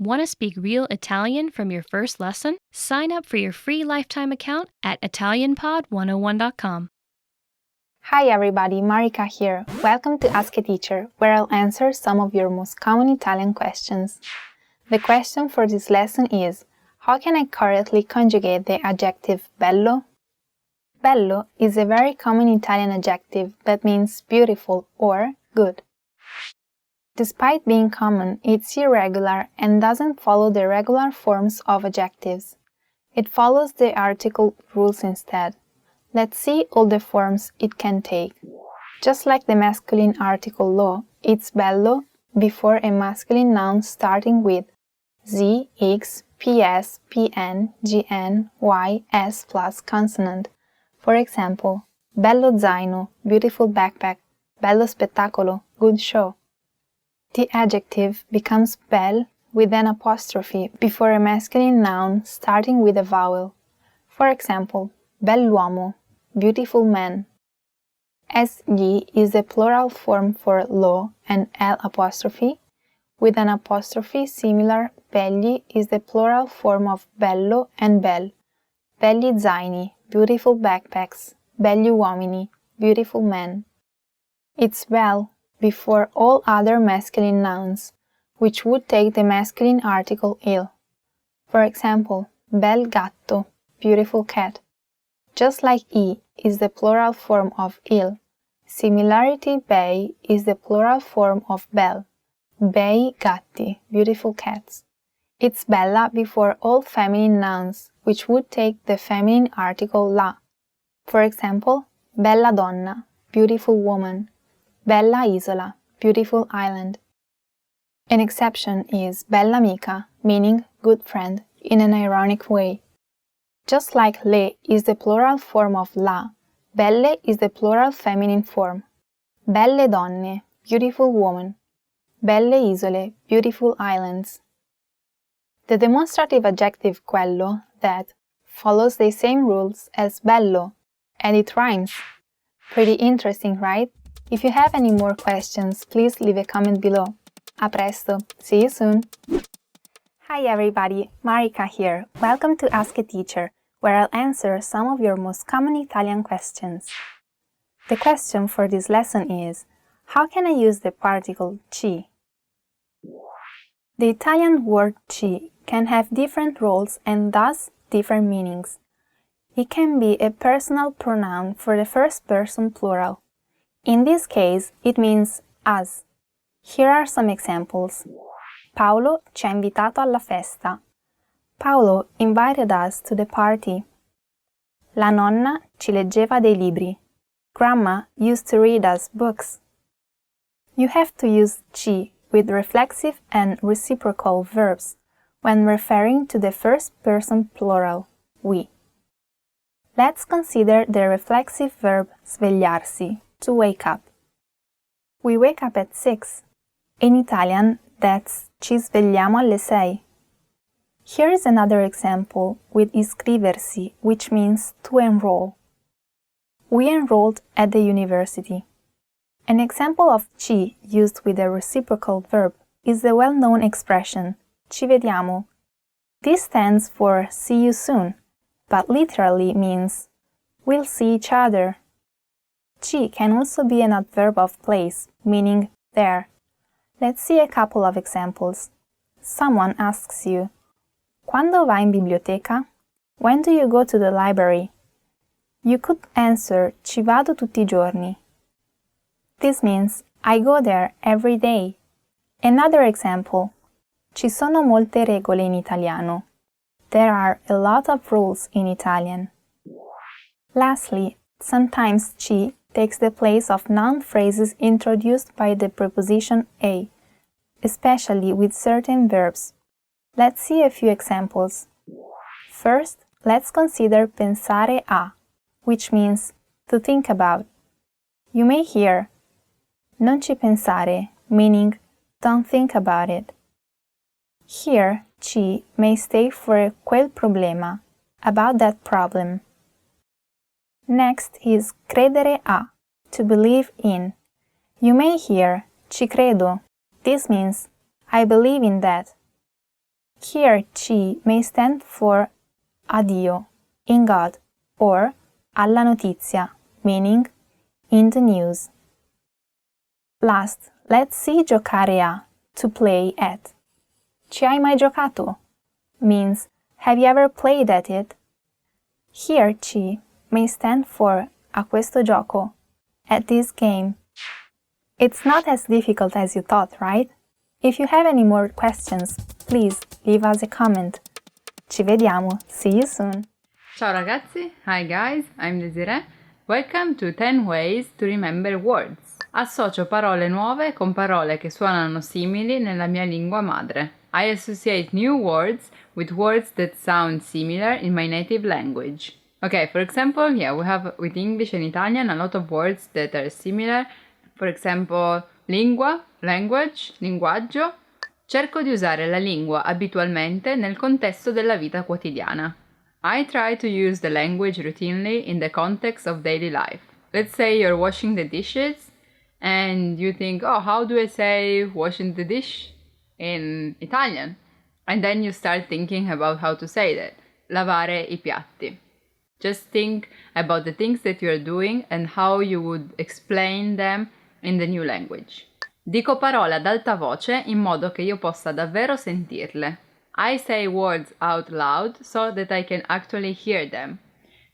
Want to speak real Italian from your first lesson? Sign up for your free lifetime account at ItalianPod101.com. Hi everybody, Marika here. Welcome to Ask a Teacher, where I'll answer some of your most common Italian questions. The question for this lesson is, how can I correctly conjugate the adjective bello? Bello is a very common Italian adjective that means beautiful or good. Despite being common, it's irregular and doesn't follow the regular forms of adjectives. It follows the article rules instead. Let's see all the forms it can take. Just like the masculine article lo, it's bello before a masculine noun starting with z, x, ps, pn, gn, y, s plus consonant. For example, bello zaino, beautiful backpack, bello spettacolo, good show. The adjective becomes bel with an apostrophe before a masculine noun starting with a vowel. For example, bell'uomo, beautiful man. Sg is the plural form for lo and l apostrophe. With an apostrophe similar, belli is the plural form of bello and bel. Belli zaini, beautiful backpacks, belli uomini, beautiful men. It's bel before all other masculine nouns, which would take the masculine article il. For example, bel gatto, beautiful cat. Just like I is the plural form of il, similarity bei is the plural form of bel. Bei gatti, beautiful cats. It's bella before all feminine nouns, which would take the feminine article la. For example, bella donna, beautiful woman. Bella isola, beautiful island. An exception is bella amica, meaning good friend, in an ironic way. Just like le is the plural form of la, belle is the plural feminine form. Belle donne, beautiful woman. Belle isole, beautiful islands. The demonstrative adjective quello, that, follows the same rules as bello, and it rhymes. Pretty interesting, right? If you have any more questions, please leave a comment below. A presto! See you soon! Hi everybody, Marika here. Welcome to Ask a Teacher, where I'll answer some of your most common Italian questions. The question for this lesson is, how can I use the particle ci? The Italian word ci can have different roles and thus different meanings. It can be a personal pronoun for the first person plural. In this case, it means us. Here are some examples. Paolo ci ha invitato alla festa. Paolo invited us to the party. La nonna ci leggeva dei libri. Grandma used to read us books. You have to use ci with reflexive and reciprocal verbs when referring to the first person plural, we. Let's consider the reflexive verb svegliarsi, to wake up. We wake up at 6. In Italian, that's ci svegliamo alle 6. Here is another example with iscriversi, which means to enroll. We enrolled at the university. An example of ci used with a reciprocal verb is the well-known expression ci vediamo. This stands for see you soon, but literally means we'll see each other. Ci can also be an adverb of place, meaning there. Let's see a couple of examples. Someone asks you, quando vai in biblioteca? When do you go to the library? You could answer ci vado tutti I giorni. This means I go there every day. Another example. Ci sono molte regole in italiano. There are a lot of rules in Italian. Lastly, sometimes ci takes the place of noun phrases introduced by the preposition a, especially with certain verbs. Let's see a few examples. First, let's consider pensare a, which means to think about. You may hear non ci pensare, meaning don't think about it. Here, ci may stay for quel problema, about that problem. Next is credere a, to believe in. You may hear ci credo. This means I believe in that. Here, ci may stand for addio, in God, or alla notizia, meaning in the news. Last, let's see giocare a, to play at. Ci hai mai giocato? Means, have you ever played at it? Here, ci may stand for a questo gioco, at this game. It's not as difficult as you thought, right? If you have any more questions, please leave us a comment. Ci vediamo. See you soon. Ciao ragazzi, hi guys, I'm Desiree. Welcome to 10 ways to remember words. Associo parole nuove con parole che suonano simili nella mia lingua madre. I associate new words with words that sound similar in my native language. Okay, for example, we have with English and Italian a lot of words that are similar. For example, lingua, language, linguaggio. Cerco di usare la lingua abitualmente nel contesto della vita quotidiana. I try to use the language routinely in the context of daily life. Let's say you're washing the dishes and you think, oh, how do I say washing the dish in Italian? And then you start thinking about how to say that. Lavare i piatti. Just think about the things that you're doing and how you would explain them in the new language. Dico parole ad alta voce in modo che io possa davvero sentirle. I say words out loud so that I can actually hear them.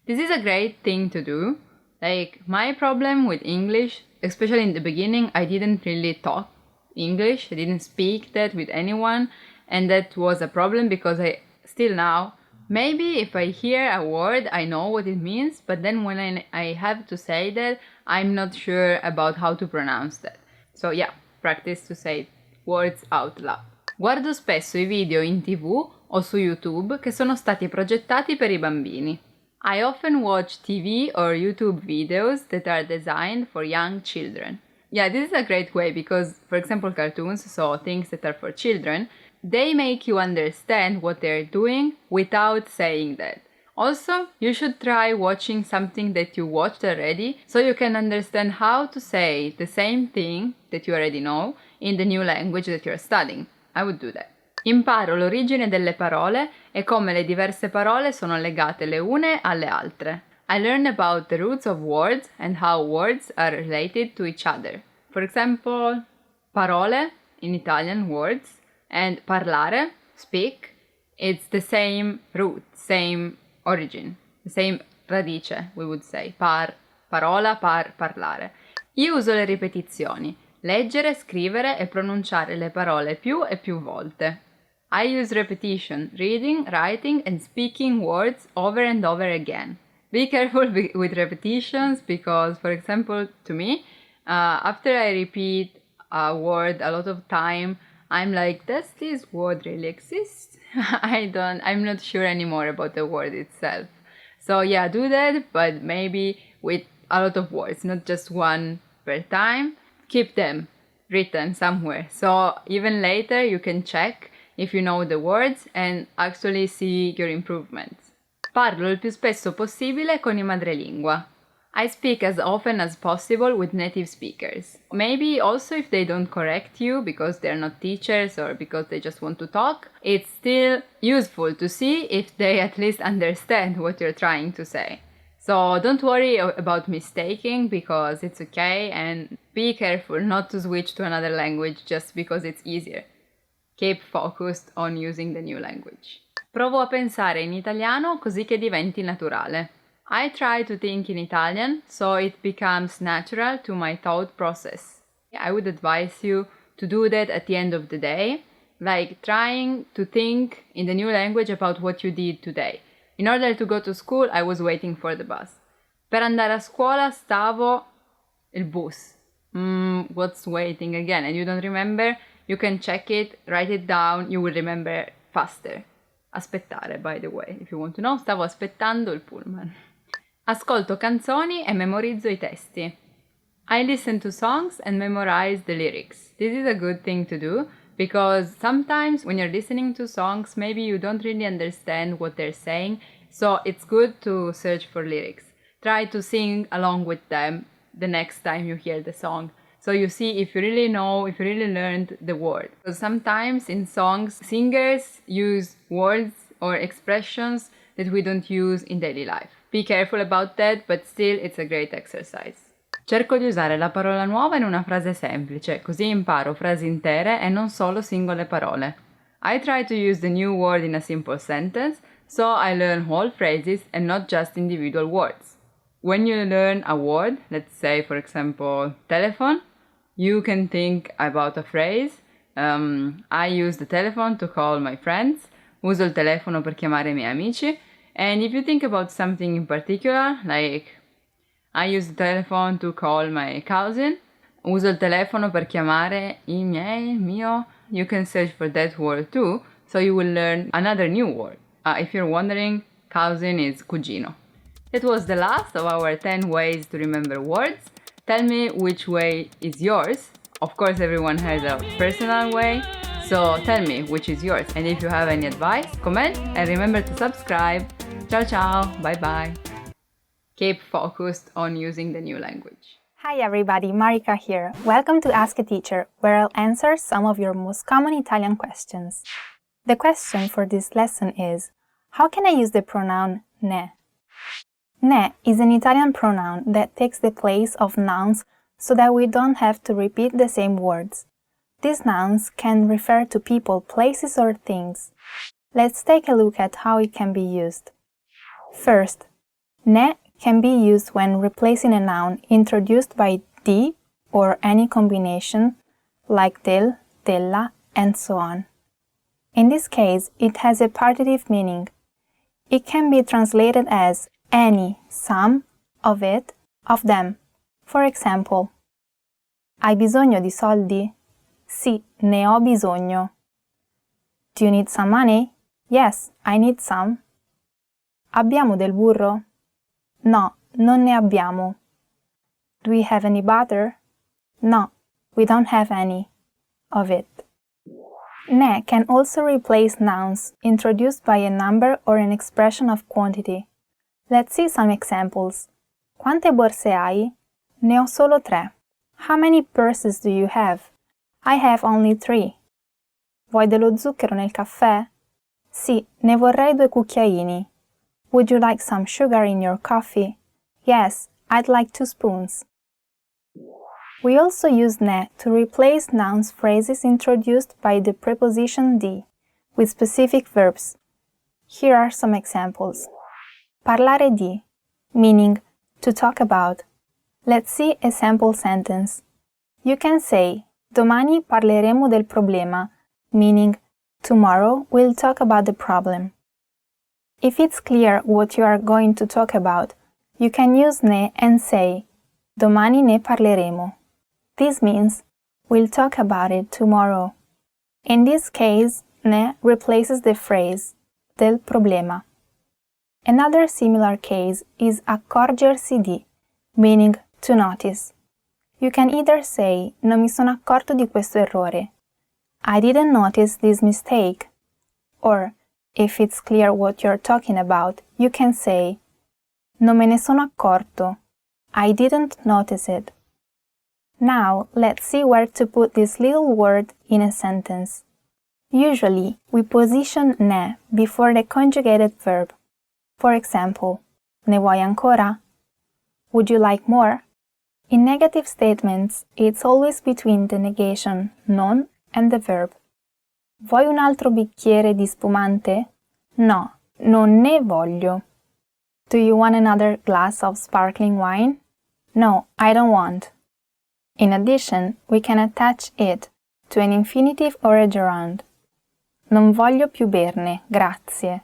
This is a great thing to do. Like, my problem with English, especially in the beginning, I didn't really talk English. I didn't speak that with anyone. And that was a problem because I still now, maybe if I hear a word, I know what it means. But then when I have to say that, I'm not sure about how to pronounce that. So yeah, practice to say words out loud. Guardo spesso I video in TV o su YouTube che sono stati progettati per i bambini. I often watch TV or YouTube videos that are designed for young children. Yeah, this is a great way because, for example, cartoons, so things that are for children, they make you understand what they're doing without saying that. Also, you should try watching something that you watched already so you can understand how to say the same thing that you already know in the new language that you're studying. I would do that. Imparo l'origine delle parole e come le diverse parole sono legate le une alle altre. I learn about the roots of words and how words are related to each other. For example, parole in Italian, words, and parlare, speak, it's the same root, same origin, the same radice, we would say. Parola, parlare. Io uso le ripetizioni. Leggere, scrivere e pronunciare le parole più e più volte. I use repetition, reading, writing and speaking words over and over again. Be careful with repetitions because, for example, to me, after I repeat a word a lot of time, I'm like, does this word really exist? I'm not sure anymore about the word itself. So yeah, do that, but maybe with a lot of words, not just one per time. Keep them written somewhere. So even later you can check if you know the words and actually see your improvements. Parlo il più spesso possibile con i madrelingua. I speak as often as possible with native speakers. Maybe also if they don't correct you because they're not teachers or because they just want to talk, it's still useful to see if they at least understand what you're trying to say. So don't worry about mistaking because it's okay and be careful not to switch to another language just because it's easier. Keep focused on using the new language. Provo a pensare in italiano così che diventi naturale. I try to think in Italian so it becomes natural to my thought process. I would advise you to do that at the end of the day, like trying to think in the new language about what you did today. In order to go to school, I was waiting for the bus. Per andare a scuola stavo il bus. What's waiting again? And you don't remember? You can check it, write it down, you will remember faster. Aspettare, by the way, if you want to know. Stavo aspettando il pullman. Ascolto canzoni e memorizzo I testi. I listen to songs and memorize the lyrics. This is a good thing to do because sometimes when you're listening to songs, maybe you don't really understand what they're saying, so it's good to search for lyrics. Try to sing along with them the next time you hear the song. So you see if you really know, if you really learned the word. Because sometimes in songs, singers use words or expressions that we don't use in daily life. Be careful about that, but still it's a great exercise. Cerco di usare la parola nuova in una frase semplice, così imparo frasi intere e non solo singole parole. I try to use the new word in a simple sentence, so I learn whole phrases and not just individual words. When you learn a word, let's say for example telephone, you can think about a phrase. I use the telephone to call my friends. Uso il telefono per chiamare i miei amici. And if you think about something in particular, like I use the telephone to call my cousin. Uso il telefono per chiamare il mio. You can search for that word too, so you will learn another new word. If you're wondering, cousin is cugino. That was the last of our 10 ways to remember words. Tell me which way is yours. Of course, everyone has a personal way, so tell me which is yours. And if you have any advice, comment and remember to subscribe. Ciao ciao, bye bye. Keep focused on using the new language. Hi everybody, Marika here. Welcome to Ask a Teacher, where I'll answer some of your most common Italian questions. The question for this lesson is, how can I use the pronoun ne? Ne is an Italian pronoun that takes the place of nouns so that we don't have to repeat the same words. These nouns can refer to people, places, or things. Let's take a look at how it can be used. First, ne can be used when replacing a noun introduced by di or any combination like del, della, and so on. In this case, it has a partitive meaning. It can be translated as any, some, of it, of them. For example, hai bisogno di soldi? Sì, ne ho bisogno. Do you need some money? Yes, I need some. Abbiamo del burro? No, non ne abbiamo. Do we have any butter? No, we don't have any of it. Ne can also replace nouns introduced by a number or an expression of quantity. Let's see some examples. Quante borse hai? Ne ho solo 3. How many purses do you have? I have only 3. Vuoi dello zucchero nel caffè? Sì, ne vorrei 2 cucchiaini. Would you like some sugar in your coffee? Yes, I'd like 2 spoons. We also use ne to replace nouns phrases introduced by the preposition di with specific verbs. Here are some examples. Parlare di, meaning to talk about. Let's see a sample sentence. You can say, domani parleremo del problema, meaning tomorrow we'll talk about the problem. If it's clear what you are going to talk about, you can use ne and say, domani ne parleremo. This means, we'll talk about it tomorrow. In this case, ne replaces the phrase, del problema. Another similar case is accorgersi di, meaning to notice. You can either say, non mi sono accorto di questo errore. I didn't notice this mistake. Or, if it's clear what you're talking about, you can say, non me ne sono accorto. I didn't notice it. Now, let's see where to put this little word in a sentence. Usually, we position ne before the conjugated verb. For example, ne vuoi ancora? Would you like more? In negative statements, it's always between the negation non and the verb. Vuoi un altro bicchiere di spumante? No, non ne voglio. Do you want another glass of sparkling wine? No, I don't want. In addition, we can attach it to an infinitive or a gerund. Non voglio più berne, grazie.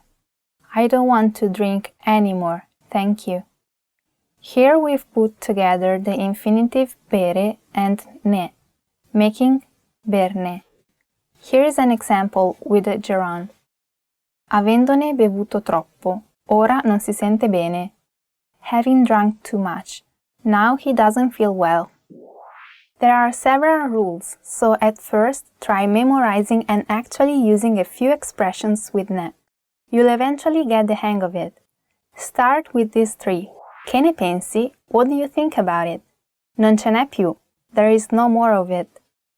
I don't want to drink anymore, thank you. Here we've put together the infinitive bere and ne, making berne. Here is an example with a gerund. Avendone bevuto troppo, ora non si sente bene. Having drunk too much, now he doesn't feel well. There are several rules, so at first try memorizing and actually using a few expressions with ne. You'll eventually get the hang of it. Start with these 3. Che ne pensi? What do you think about it? Non ce n'è più. There is no more of it.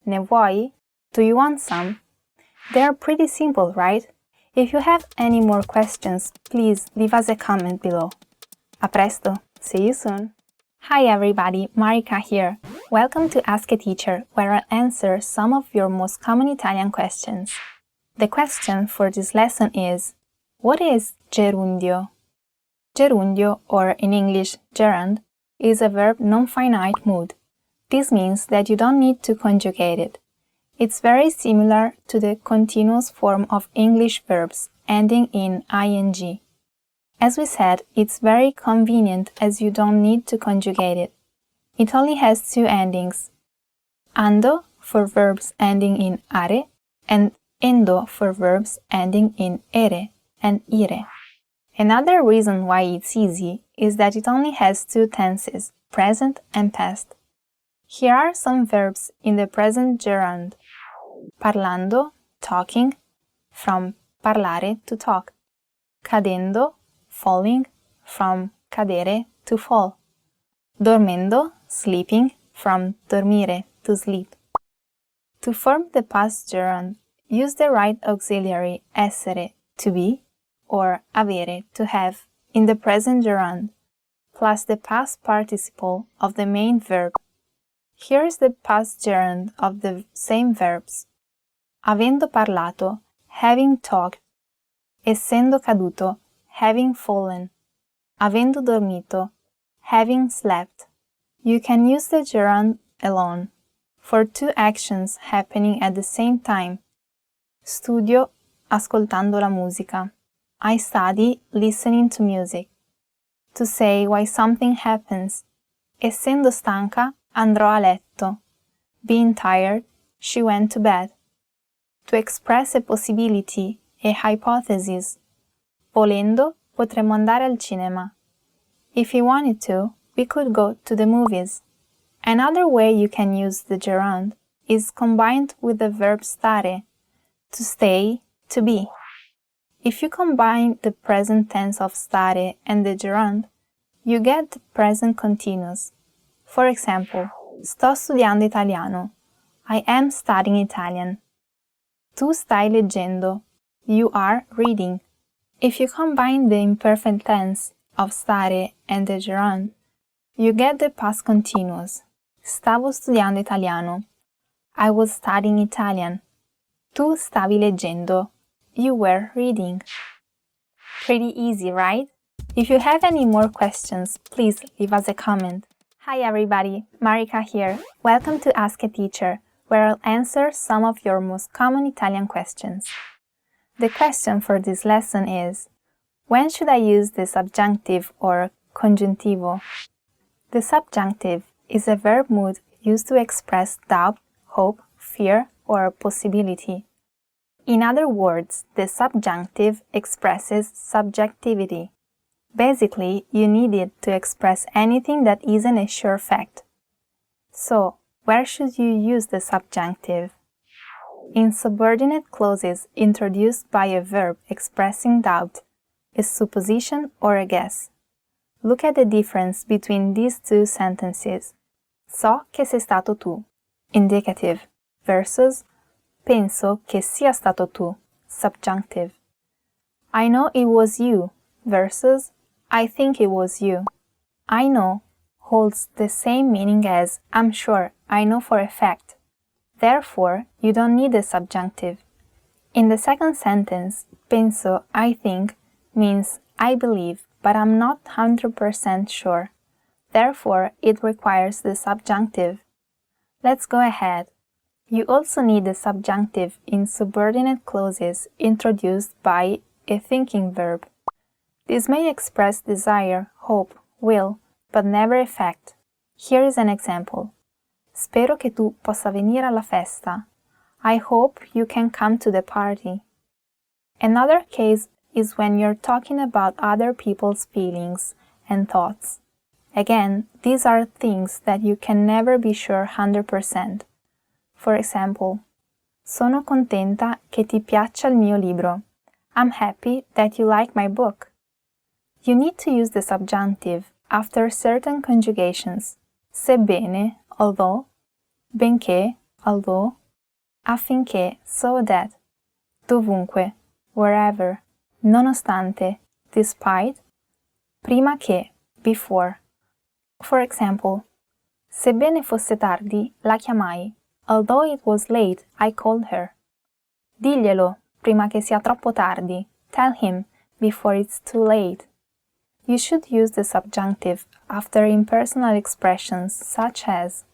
Ne vuoi? Do you want some? They are pretty simple, right? If you have any more questions, please leave us a comment below. A presto! See you soon! Hi everybody, Marika here. Welcome to Ask a Teacher, where I'll answer some of your most common Italian questions. The question for this lesson is, what is gerundio? Gerundio, or in English, gerund, is a verb non-finite mood. This means that you don't need to conjugate it. It's very similar to the continuous form of English verbs ending in ing. As we said, it's very convenient as you don't need to conjugate it. It only has two endings, ando for verbs ending in are and endo for verbs ending in ere and ire. Another reason why it's easy is that it only has two tenses, present and past. Here are some verbs in the present gerund. Parlando, talking, from parlare, to talk. Cadendo, falling, from cadere, to fall. Dormendo, sleeping, from dormire, to sleep. To form the past gerund, use the right auxiliary essere, to be, or avere, to have, in the present gerund, plus the past participle of the main verb. Here is the past gerund of the same verbs. Avendo parlato, having talked. Essendo caduto, having fallen. Avendo dormito, having slept. You can use the gerund alone for two actions happening at the same time. Studio ascoltando la musica. I study listening to music. To say why something happens. Essendo stanca, andrò a letto. Being tired, she went to bed. To express a possibility, a hypothesis. Volendo, potremmo andare al cinema. If you wanted to, we could go to the movies. Another way you can use the gerund is combined with the verb stare, to stay, to be. If you combine the present tense of stare and the gerund, you get the present continuous. For example, sto studiando italiano. I am studying Italian. Tu stai leggendo. You are reading. If you combine the imperfect tense of stare and the gerund, you get the past continuous. Stavo studiando italiano. I was studying Italian. Tu stavi leggendo. You were reading. Pretty easy, right? If you have any more questions, please leave us a comment. Hi everybody, Marika here. Welcome to Ask a Teacher, where I'll answer some of your most common Italian questions. The question for this lesson is, when should I use the subjunctive or congiuntivo? The subjunctive is a verb mood used to express doubt, hope, fear, or possibility. In other words, the subjunctive expresses subjectivity. Basically, you need it to express anything that isn't a sure fact. So, where should you use the subjunctive? In subordinate clauses introduced by a verb expressing doubt, a supposition or a guess. Look at the difference between these two sentences. So che sei stato tu, indicative, versus penso che sia stato tu, subjunctive. I know it was you, versus I think it was you. I know holds the same meaning as I'm sure, I know for a fact. Therefore, you don't need a subjunctive. In the second sentence, penso, I think, means I believe, but I'm not 100% sure. Therefore, it requires the subjunctive. Let's go ahead. You also need the subjunctive in subordinate clauses introduced by a thinking verb. This may express desire, hope, will, but never a fact. Here is an example. Spero che tu possa venire alla festa. I hope you can come to the party. Another case is when you're talking about other people's feelings and thoughts. Again, these are things that you can never be sure 100%. For example, sono contenta che ti piaccia il mio libro. I'm happy that you like my book. You need to use the subjunctive after certain conjugations. Sebbene, although, benché, although, affinché, so that, dovunque, wherever, nonostante, despite, prima che, before. For example, sebbene fosse tardi, la chiamai. Although it was late, I called her. Diglielo, prima che sia troppo tardi. Tell him, before it's too late. You should use the subjunctive after impersonal expressions such as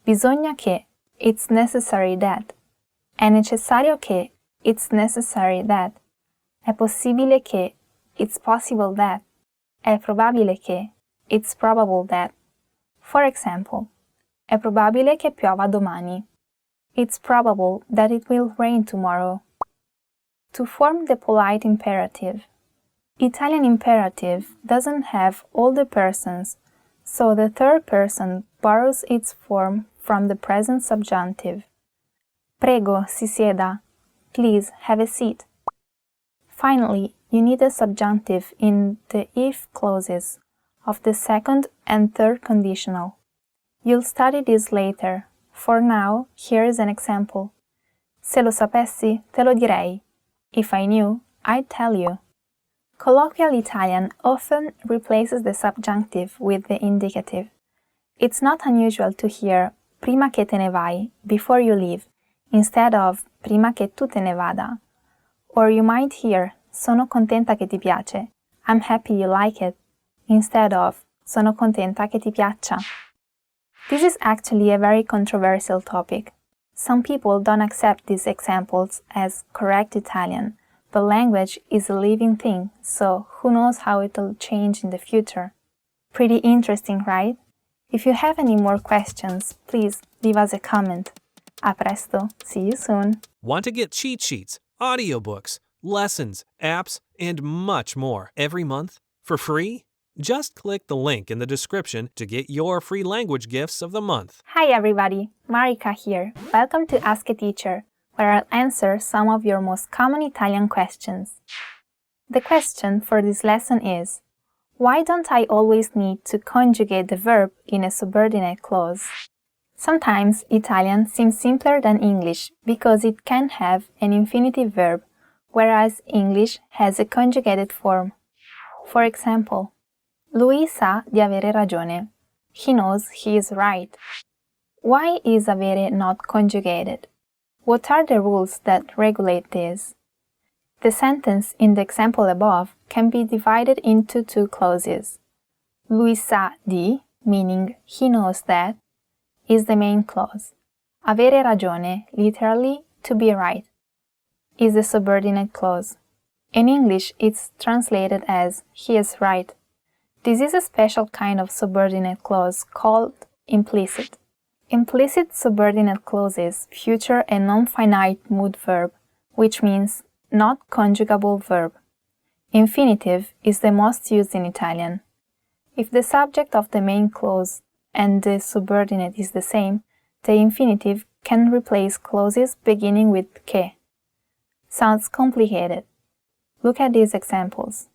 bisogna che, it's necessary that. È necessario che, it's necessary that. È possibile che, it's possible that. È probabile che, it's probable that. For example, è probabile che piova domani. It's probable that it will rain tomorrow. To form the polite imperative. Italian imperative doesn't have all the persons, so the third person borrows its form from the present subjunctive. Prego, si sieda. Please, have a seat. Finally, you need a subjunctive in the if clauses of the second and third conditional. You'll study this later. For now, here is an example. Se lo sapessi, te lo direi. If I knew, I'd tell you. Colloquial Italian often replaces the subjunctive with the indicative. It's not unusual to hear prima che te ne vai, before you leave, instead of prima che tu te ne vada. Or you might hear sono contenta che ti piace, I'm happy you like it, instead of sono contenta che ti piaccia. This is actually a very controversial topic. Some people don't accept these examples as correct Italian, but language is a living thing, so who knows how it'll change in the future. Pretty interesting, right? If you have any more questions, please leave us a comment. A presto, see you soon! Want to get cheat sheets, audiobooks, lessons, apps, and much more every month for free? Just click the link in the description to get your free language gifts of the month. Hi everybody, Marika here. Welcome to Ask a Teacher, where I'll answer some of your most common Italian questions. The question for this lesson is, why don't I always need to conjugate the verb in a subordinate clause? Sometimes Italian seems simpler than English because it can have an infinitive verb, whereas English has a conjugated form. For example, lui sa di avere ragione. He knows he is right. Why is avere not conjugated? What are the rules that regulate this? The sentence in the example above can be divided into two clauses. Lui sa di, meaning he knows that, is the main clause. Avere ragione, literally to be right, is the subordinate clause. In English, it's translated as he is right. This is a special kind of subordinate clause called implicit. Implicit subordinate clauses feature a non-finite mood verb, which means not conjugable verb. Infinitive is the most used in Italian. If the subject of the main clause and the subordinate is the same, the infinitive can replace clauses beginning with che. Sounds complicated. Look at these examples.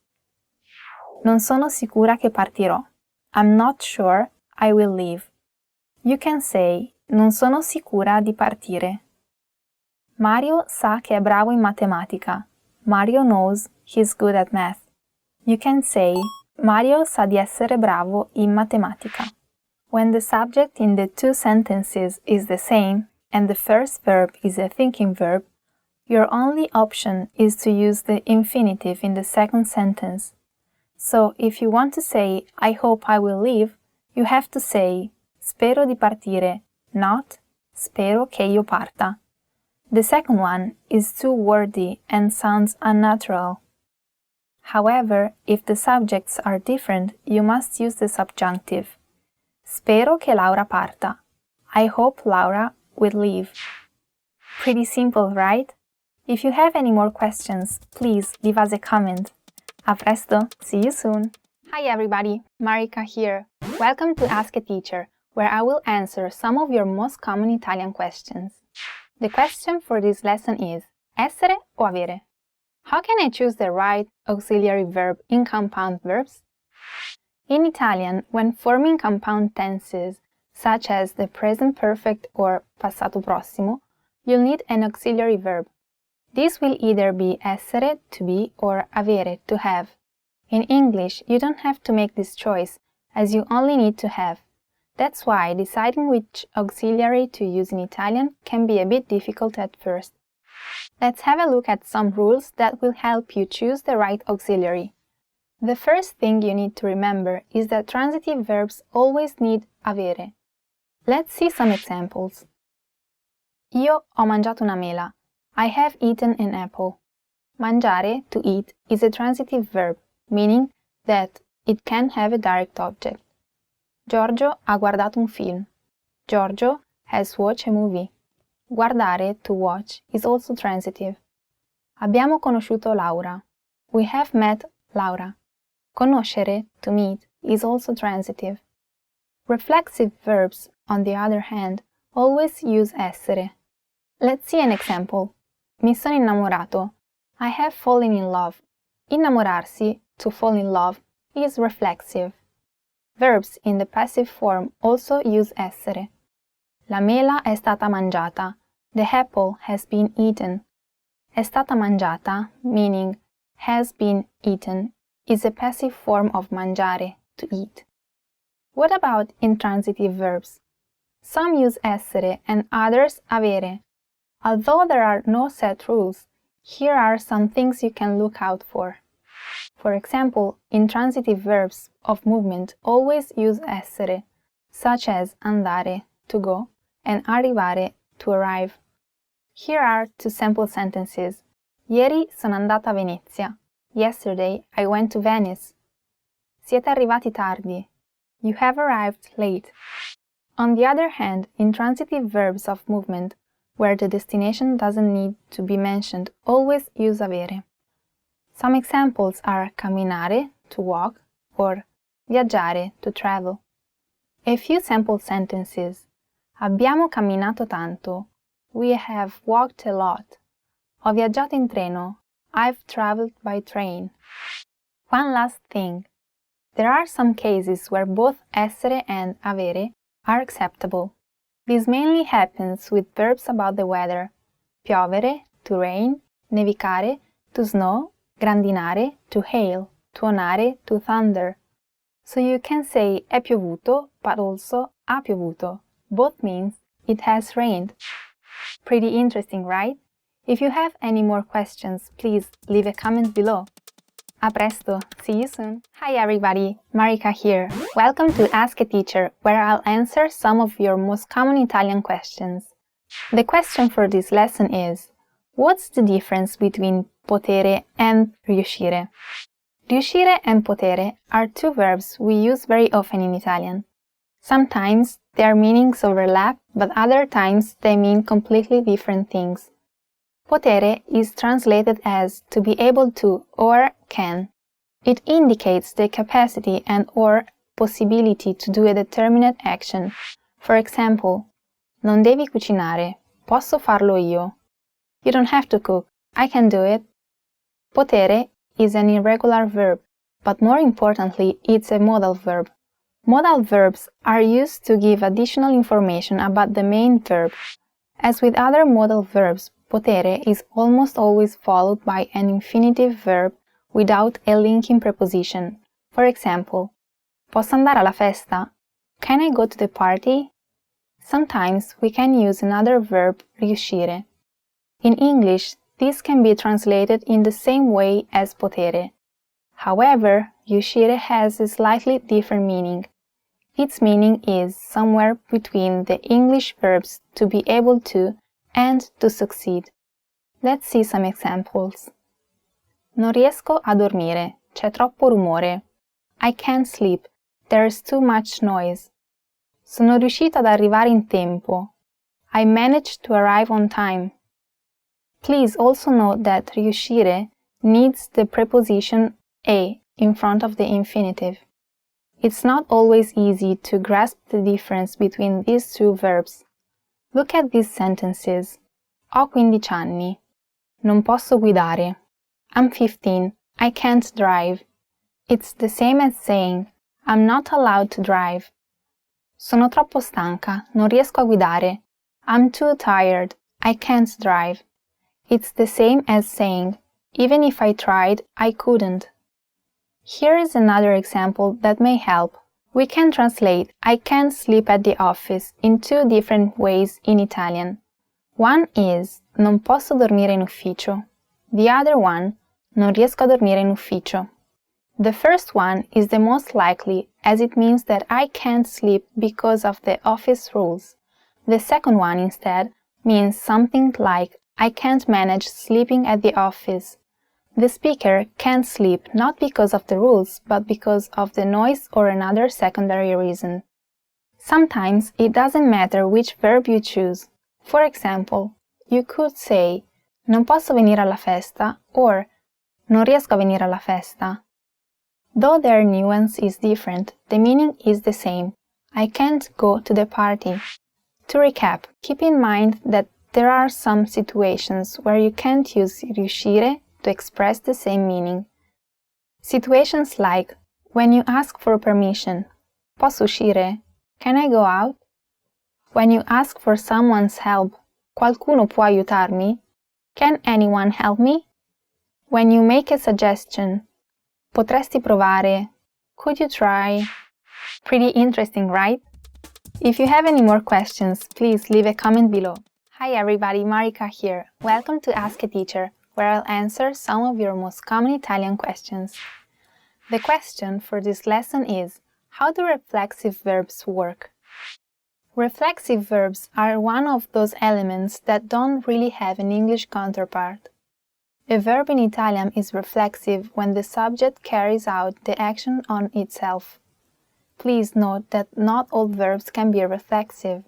Non sono sicura che partirò. I'm not sure I will leave. You can say non sono sicura di partire. Mario sa che è bravo in matematica. Mario knows he's good at math. You can say Mario sa di essere bravo in matematica. When the subject in the two sentences is the same and the first verb is a thinking verb, your only option is to use the infinitive in the second sentence. So if you want to say I hope I will leave, you have to say spero di partire, not spero che io parta. The second one is too wordy and sounds unnatural. However, if the subjects are different, you must use the subjunctive. Spero che Laura parta. I hope Laura will leave. Pretty simple, right? If you have any more questions, please leave us a comment. A presto, see you soon! Hi everybody, Marika here. Welcome to Ask a Teacher, where I will answer some of your most common Italian questions. The question for this lesson is, essere o avere? How can I choose the right auxiliary verb in compound verbs? In Italian, when forming compound tenses, such as the present perfect or passato prossimo, you'll need an auxiliary verb. This will either be essere, to be, or avere, to have. In English, you don't have to make this choice, as you only need to have. That's why deciding which auxiliary to use in Italian can be a bit difficult at first. Let's have a look at some rules that will help you choose the right auxiliary. The first thing you need to remember is that transitive verbs always need avere. Let's see some examples. Io ho mangiato una mela. I have eaten an apple. Mangiare, to eat, is a transitive verb, meaning that it can have a direct object. Giorgio ha guardato un film. Giorgio has watched a movie. Guardare, to watch, is also transitive. Abbiamo conosciuto Laura. We have met Laura. Conoscere, to meet, is also transitive. Reflexive verbs, on the other hand, always use essere. Let's see an example. Mi sono innamorato. I have fallen in love. Innamorarsi, to fall in love, is reflexive. Verbs in the passive form also use essere. La mela è stata mangiata. The apple has been eaten. È stata mangiata, meaning has been eaten, is a passive form of mangiare, to eat. What about intransitive verbs? Some use essere and others avere. Although there are no set rules, here are some things you can look out for. For example, intransitive verbs of movement always use essere, such as andare, to go, and arrivare, to arrive. Here are two sample sentences. Ieri sono andata a Venezia. Yesterday I went to Venice. Siete arrivati tardi. You have arrived late. On the other hand, intransitive verbs of movement, where the destination doesn't need to be mentioned, always use avere. Some examples are camminare, to walk, or viaggiare, to travel. A few sample sentences. Abbiamo camminato tanto. We have walked a lot. Ho viaggiato in treno. I've traveled by train. One last thing. There are some cases where both essere and avere are acceptable. This mainly happens with verbs about the weather. Piovere, to rain, nevicare, to snow, grandinare, to hail, tuonare, to thunder. So you can say è piovuto, but also ha piovuto. Both means it has rained. Pretty interesting, right? If you have any more questions, please leave a comment below. A presto! See you soon! Hi everybody! Marika here. Welcome to Ask a Teacher, where I'll answer some of your most common Italian questions. The question for this lesson is, what's the difference between potere and riuscire? Riuscire and potere are two verbs we use very often in Italian. Sometimes their meanings overlap, but other times they mean completely different things. Potere is translated as to be able to or can. It indicates the capacity and or possibility to do a determinate action. For example, non devi cucinare, posso farlo io. You don't have to cook, I can do it. Potere is an irregular verb, but more importantly, it's a modal verb. Modal verbs are used to give additional information about the main verb. As with other modal verbs, potere is almost always followed by an infinitive verb without a linking preposition. For example, posso andare alla festa? Can I go to the party? Sometimes we can use another verb, riuscire. In English, this can be translated in the same way as potere. However, riuscire has a slightly different meaning. Its meaning is somewhere between the English verbs to be able to and to succeed. Let's see some examples. Non riesco a dormire, c'è troppo rumore. I can't sleep, there's too much noise. Sono riuscita ad arrivare in tempo. I managed to arrive on time. Please also note that riuscire needs the preposition a in front of the infinitive. It's not always easy to grasp the difference between these two verbs. Look at these sentences. Ho 15 anni. Non posso guidare. I'm 15. I can't drive. It's the same as saying, I'm not allowed to drive. Sono troppo stanca, non riesco a guidare. I'm too tired, I can't drive. It's the same as saying, even if I tried, I couldn't. Here is another example that may help. We can translate I can't sleep at the office in two different ways in Italian. One is non posso dormire in ufficio. The other one, non riesco a dormire in ufficio. The first one is the most likely, as it means that I can't sleep because of the office rules. The second one, instead, means something like I can't manage sleeping at the office. The speaker can't sleep not because of the rules, but because of the noise or another secondary reason. Sometimes it doesn't matter which verb you choose. For example, you could say non posso venire alla festa or non riesco a venire alla festa. Though their nuance is different, the meaning is the same. I can't go to the party. To recap, keep in mind that there are some situations where you can't use riuscire to express the same meaning. Situations like when you ask for permission, posso uscire? Can I go out? When you ask for someone's help, qualcuno può aiutarmi? Can anyone help me? When you make a suggestion, potresti provare? Could you try? Pretty interesting, right? If you have any more questions, please leave a comment below. Hi everybody, Marika here. Welcome to Ask a Teacher, where I'll answer some of your most common Italian questions. The question for this lesson is, how do reflexive verbs work? Reflexive verbs are one of those elements that don't really have an English counterpart. A verb in Italian is reflexive when the subject carries out the action on itself. Please note that not all verbs can be reflexive.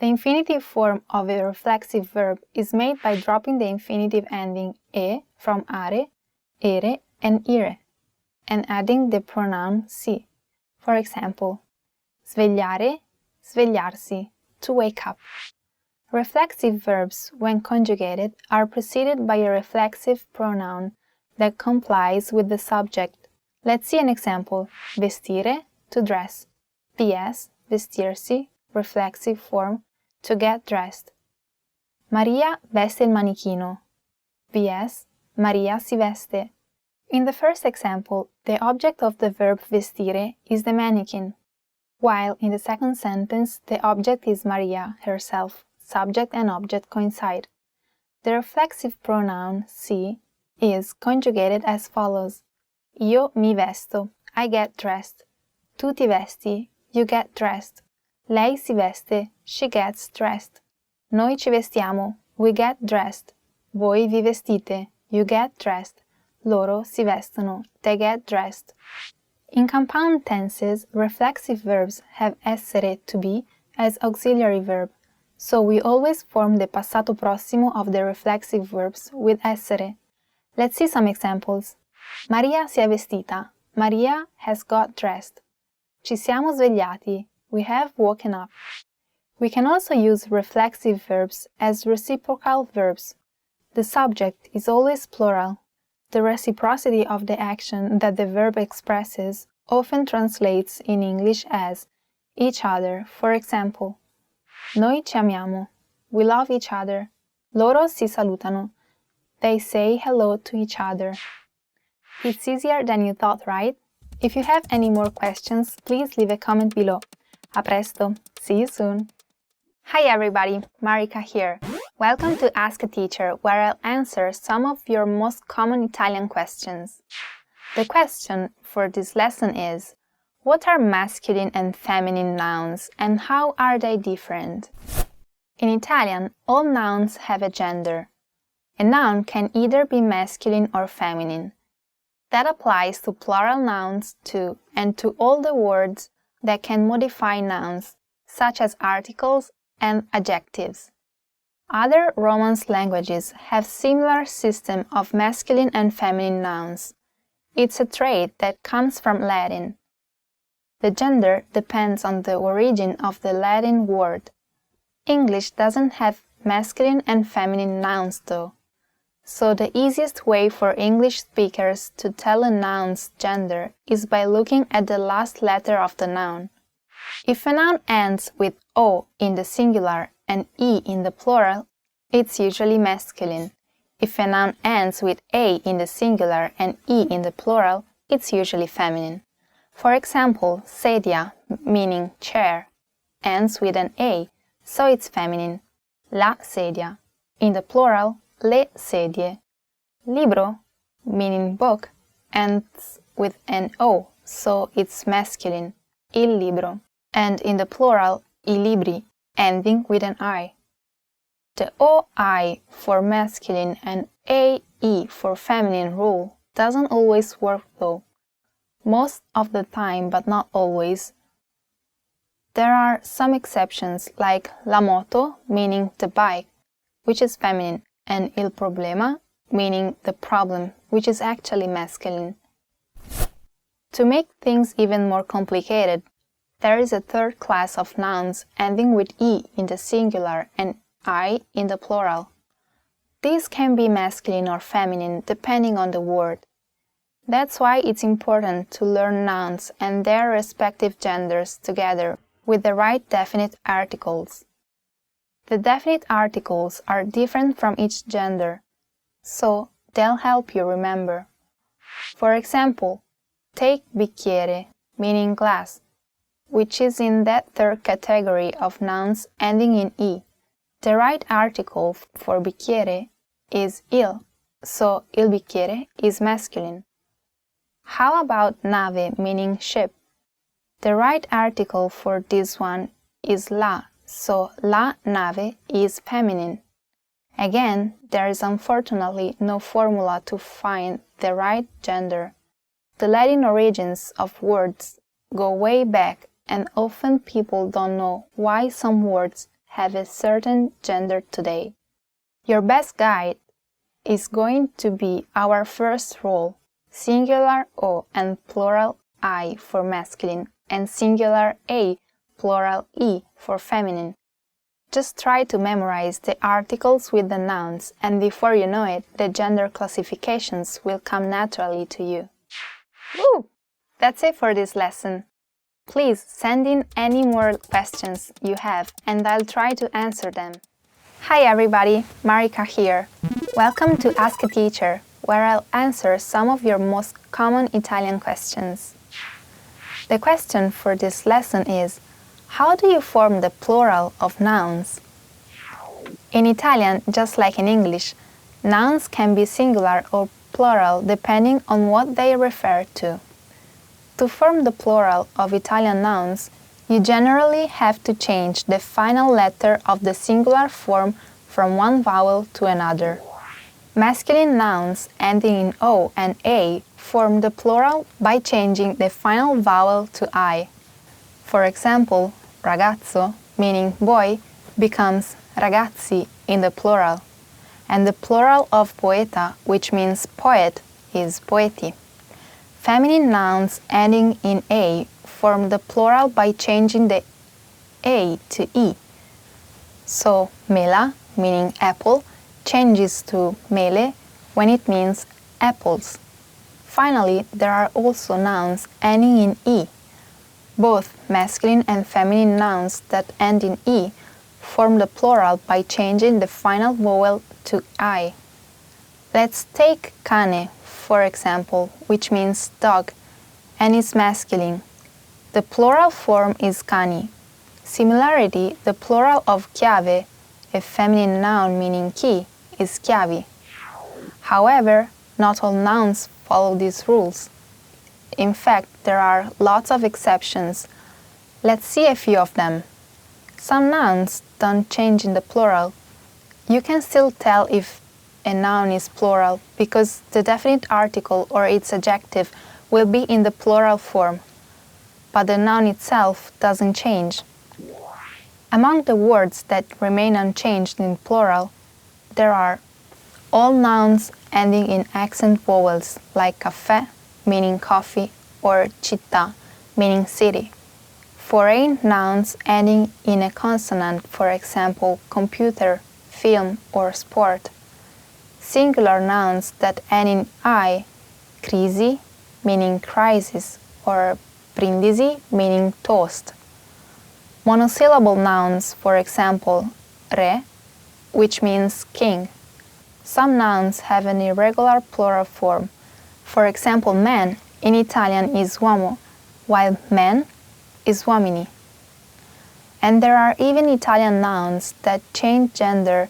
The infinitive form of a reflexive verb is made by dropping the infinitive ending e from are, ere, and ire, and adding the pronoun si. For example, svegliare, svegliarsi, to wake up. Reflexive verbs, when conjugated, are preceded by a reflexive pronoun that complies with the subject. Let's see an example. Vestire, to dress. PS, vestirsi, reflexive form, to get dressed. Maria veste il manichino. VS, Maria si veste. In the first example, the object of the verb vestire is the mannequin, while in the second sentence, the object is Maria herself. Subject and object coincide. The reflexive pronoun si is conjugated as follows. Io mi vesto, I get dressed. Tu ti vesti, you get dressed. Lei si veste, she gets dressed. Noi ci vestiamo, we get dressed. Voi vi vestite, you get dressed. Loro si vestono, they get dressed. In compound tenses, reflexive verbs have essere, to be, as auxiliary verb, so we always form the passato prossimo of the reflexive verbs with essere. Let's see some examples. Maria si è vestita, Maria has got dressed. Ci siamo svegliati, we have woken up. We can also use reflexive verbs as reciprocal verbs. The subject is always plural. The reciprocity of the action that the verb expresses often translates in English as each other. For example, noi ci amiamo, we love each other. Loro si salutano, they say hello to each other. It's easier than you thought, right? If you have any more questions, please leave a comment below. A presto, see you soon! Hi everybody, Marika here. Welcome to Ask a Teacher, where I'll answer some of your most common Italian questions. The question for this lesson is, what are masculine and feminine nouns and how are they different? In Italian, all nouns have a gender. A noun can either be masculine or feminine. That applies to plural nouns too, and to all the words that can modify nouns, such as articles and adjectives. Other Romance languages have similar system of masculine and feminine nouns. It's a trait that comes from Latin. The gender depends on the origin of the Latin word. English doesn't have masculine and feminine nouns though. So the easiest way for English speakers to tell a noun's gender is by looking at the last letter of the noun. If a noun ends with O in the singular and E in the plural, it's usually masculine. If a noun ends with A in the singular and E in the plural, it's usually feminine. For example, sedia, meaning chair, ends with an A, so it's feminine. La sedia. In the plural, le sedie. Libro, meaning book, ends with an O, so it's masculine. Il libro. And in the plural, I libri, ending with an I. The OI for masculine and AE for feminine rule doesn't always work though. Most of the time, but not always. There are some exceptions like la moto, meaning the bike, which is feminine, and il problema, meaning the problem, which is actually masculine. To make things even more complicated, there is a third class of nouns ending with E in the singular and I in the plural. These can be masculine or feminine depending on the word. That's why it's important to learn nouns and their respective genders together with the right definite articles. The definite articles are different from each gender, so they'll help you remember. For example, take bicchiere, meaning glass, which is in that third category of nouns ending in E. The right article for bicchiere is il, so il bicchiere is masculine. How about nave, meaning ship? The right article for this one is la, so la nave is feminine. Again, there is unfortunately no formula to find the right gender. The Latin origins of words go way back, and often people don't know why some words have a certain gender today. Your best guide is going to be our first rule, singular O and plural I for masculine, and singular A, plural E for feminine. Just try to memorize the articles with the nouns, and before you know it, the gender classifications will come naturally to you. Woo! That's it for this lesson. Please send in any more questions you have, and I'll try to answer them. Hi everybody, Marika here. Welcome to Ask a Teacher, where I'll answer some of your most common Italian questions. The question for this lesson is, how do you form the plural of nouns? In Italian, just like in English, nouns can be singular or plural depending on what they refer to. To form the plural of Italian nouns, you generally have to change the final letter of the singular form from one vowel to another. Masculine nouns ending in O and A form the plural by changing the final vowel to I. For example, ragazzo, meaning boy, becomes ragazzi in the plural, and the plural of poeta, which means poet, is poeti. Feminine nouns ending in A form the plural by changing the A to E. So, mela, meaning apple, changes to mele when it means apples. Finally, there are also nouns ending in E. Both masculine and feminine nouns that end in E form the plural by changing the final vowel to I. Let's take cane, for example, which means dog, and is masculine. The plural form is cani. Similarly, the plural of chiave, a feminine noun meaning key, is chiavi. However, not all nouns follow these rules. In fact, there are lots of exceptions. Let's see a few of them. Some nouns don't change in the plural. You can still tell if a noun is plural because the definite article or its adjective will be in the plural form, but the noun itself doesn't change. Among the words that remain unchanged in plural, there are all nouns ending in accent vowels like caffè, meaning coffee, or città, meaning city. Foreign nouns ending in a consonant, for example, computer, film, or sport. Singular nouns that end in I, crisi, meaning crisis, or brindisi, meaning toast. Monosyllable nouns, for example, re, which means king. Some nouns have an irregular plural form. For example, man in Italian is uomo, while men is uomini. And there are even Italian nouns that change gender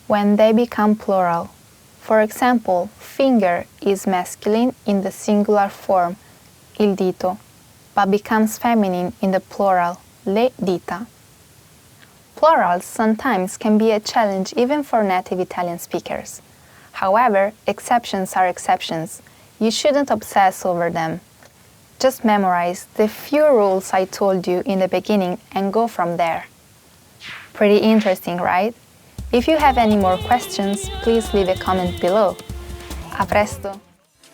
when they become plural. For example, finger is masculine in the singular form, il dito, but becomes feminine in the plural, le dita. Plurals sometimes can be a challenge even for native Italian speakers. However, exceptions are exceptions. You shouldn't obsess over them. Just memorize the few rules I told you in the beginning and go from there. Pretty interesting, right? If you have any more questions, please leave a comment below. A presto!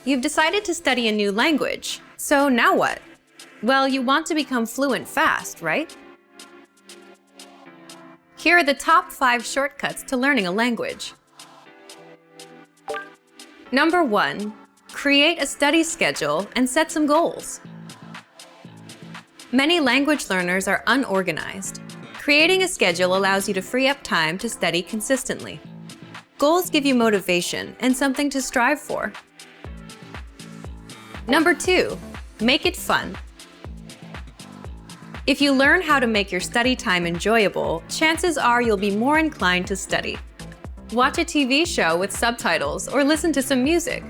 You've decided to study a new language, so now what? Well, you want to become fluent fast, right? Here are the top 5 shortcuts to learning a language. Number 1. Create a study schedule and set some goals. Many language learners are unorganized. Creating a schedule allows you to free up time to study consistently. Goals give you motivation and something to strive for. Number 2. Make it fun. If you learn how to make your study time enjoyable, chances are you'll be more inclined to study. Watch a TV show with subtitles or listen to some music.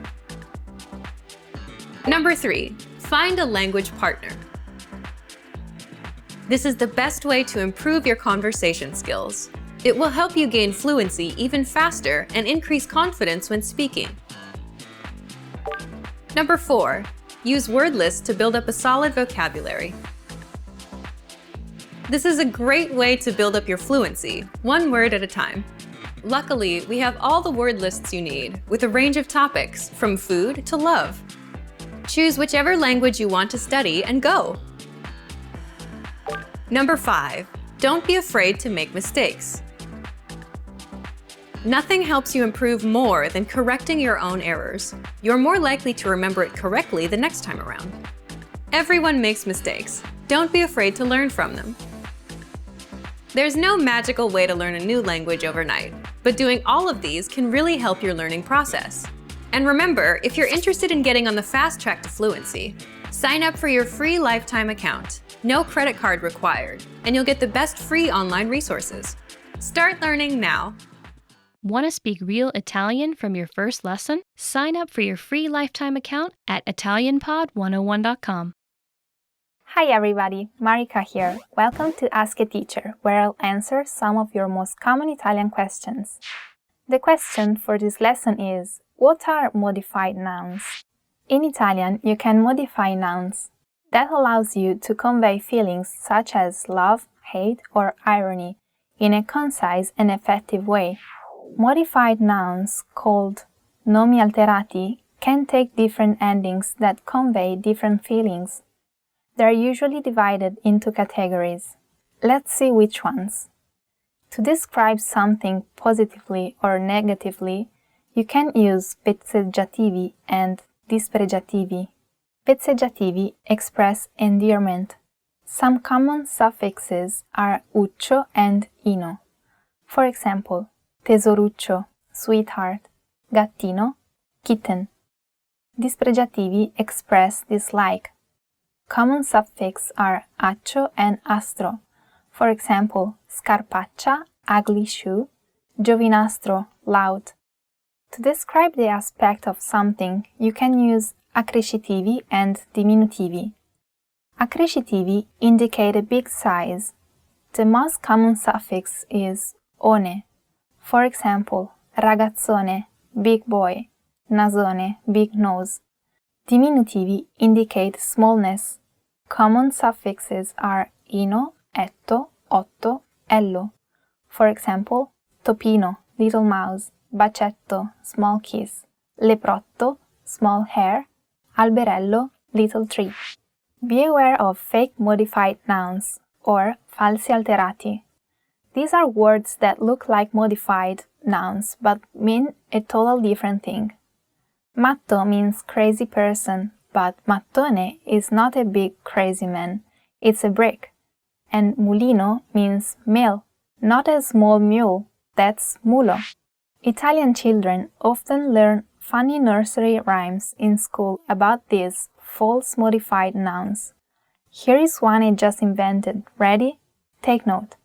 Number 3. Find a language partner. This is the best way to improve your conversation skills. It will help you gain fluency even faster and increase confidence when speaking. Number 4. Use word lists to build up a solid vocabulary. This is a great way to build up your fluency, one word at a time. Luckily, we have all the word lists you need, with a range of topics, from food to love. Choose whichever language you want to study and go! Number 5. Don't be afraid to make mistakes. Nothing helps you improve more than correcting your own errors. You're more likely to remember it correctly the next time around. Everyone makes mistakes. Don't be afraid to learn from them. There's no magical way to learn a new language overnight, but doing all of these can really help your learning process. And remember, if you're interested in getting on the fast track to fluency, sign up for your free lifetime account. No credit card required, and you'll get the best free online resources. Start learning now. Want to speak real Italian from your first lesson? Sign up for your free lifetime account at ItalianPod101.com. Hi everybody, Marika here. Welcome to Ask a Teacher, where I'll answer some of your most common Italian questions. The question for this lesson is, what are modified nouns? In Italian, you can modify nouns. That allows you to convey feelings such as love, hate, or irony in a concise and effective way. Modified nouns, called nomi alterati, can take different endings that convey different feelings. They are usually divided into categories. Let's see which ones. To describe something positively or negatively, you can use pezzeggiativi and dispregiativi. Pezzeggiativi express endearment. Some common suffixes are uccio and ino. For example, tesoruccio, sweetheart, gattino, kitten. Dispregiativi express dislike. Common suffixes are accio and astro. For example, scarpaccia, ugly shoe, giovinastro, loud. To describe the aspect of something, you can use accrescitivi and diminutivi. Accrescitivi indicate a big size. The most common suffix is one. For example, ragazzone, big boy, nasone, big nose. Diminutivi indicate smallness. Common suffixes are ino, etto, otto, ello. For example, topino, little mouse, bacetto, small kiss, leprotto, small hair, alberello, little tree. Be aware of fake modified nouns, or falsi alterati. These are words that look like modified nouns but mean a total different thing. Matto means crazy person, but mattone is not a big crazy man, it's a brick. and mulino means mill, not a small mule, that's mulo. Italian children often learn funny nursery rhymes in school about these false modified nouns. Here is one I just invented. Ready? Take note.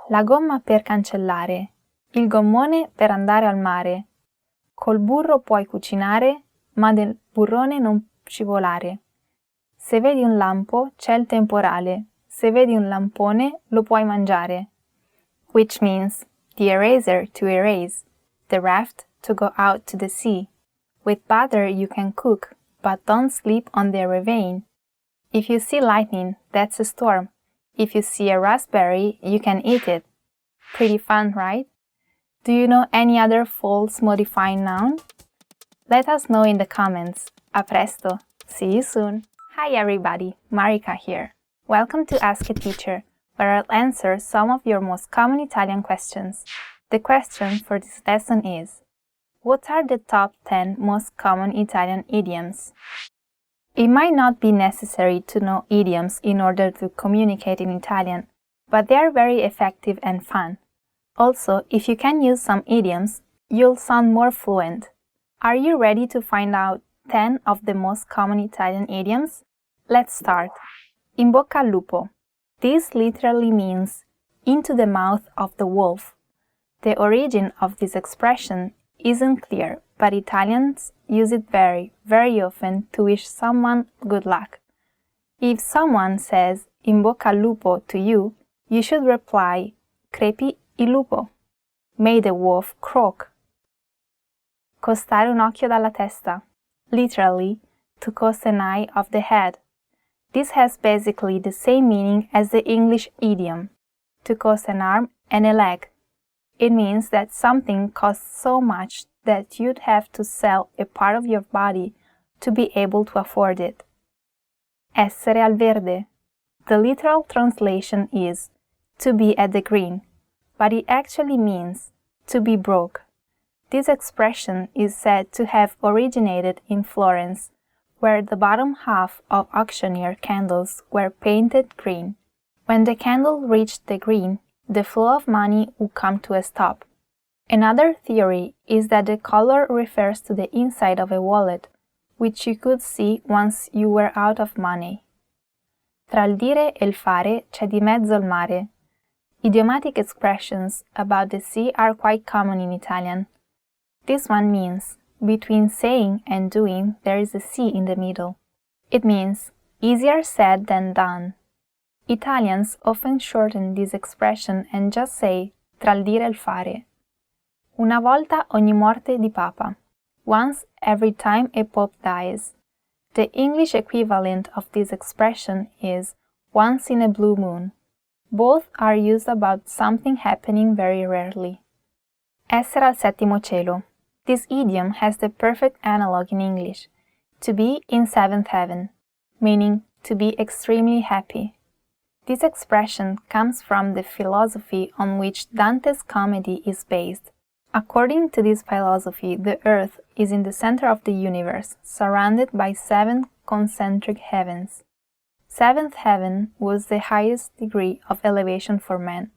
La gomma per cancellare, il gommone per andare al mare. Col burro puoi cucinare, ma del burrone non scivolare. Se vedi un lampo, c'è il temporale. Se vedi un lampone, lo puoi mangiare. Which means the eraser to erase, the raft to go out to the sea. With butter you can cook, but don't sleep on the ravine. If you see lightning, that's a storm. If you see a raspberry, you can eat it. Pretty fun, right? Do you know any other false modifying noun? Let us know in the comments. A presto! See you soon! Hi everybody, Marika here. Welcome to Ask a Teacher, where I'll answer some of your most common Italian questions. The question for this lesson is: what are the top 10 most common Italian idioms? It might not be necessary to know idioms in order to communicate in Italian, but they are very effective and fun. Also, if you can use some idioms, you'll sound more fluent. Are you ready to find out 10 of the most common Italian idioms? Let's start. In bocca al lupo. This literally means into the mouth of the wolf. The origin of this expression isn't clear, but Italians use it very, very often to wish someone good luck. If someone says in bocca al lupo to you, you should reply crepi il lupo. May the wolf croak. Costare un occhio dalla testa. Literally, to cost an eye of the head. This has basically the same meaning as the English idiom, to cost an arm and a leg. It means that something costs so much that you'd have to sell a part of your body to be able to afford it. Essere al verde. The literal translation is to be at the green, but it actually means to be broke. This expression is said to have originated in Florence, where the bottom half of auctioneer candles were painted green. When the candle reached the green, the flow of money would come to a stop. Another theory is that the color refers to the inside of a wallet, which you could see once you were out of money. Tra il dire e il fare c'è di mezzo il mare. Idiomatic expressions about the sea are quite common in Italian. This one means, between saying and doing there is a sea in the middle. It means, easier said than done. Italians often shorten this expression and just say tra il dire e il fare. Una volta ogni morte di papa. Once every time a pope dies. The English equivalent of this expression is once in a blue moon. Both are used about something happening very rarely. Essere al settimo cielo. This idiom has the perfect analog in English, to be in seventh heaven, meaning to be extremely happy. This expression comes from the philosophy on which Dante's comedy is based. According to this philosophy, the earth is in the center of the universe, surrounded by 7 concentric heavens. Seventh heaven was the highest degree of elevation for man.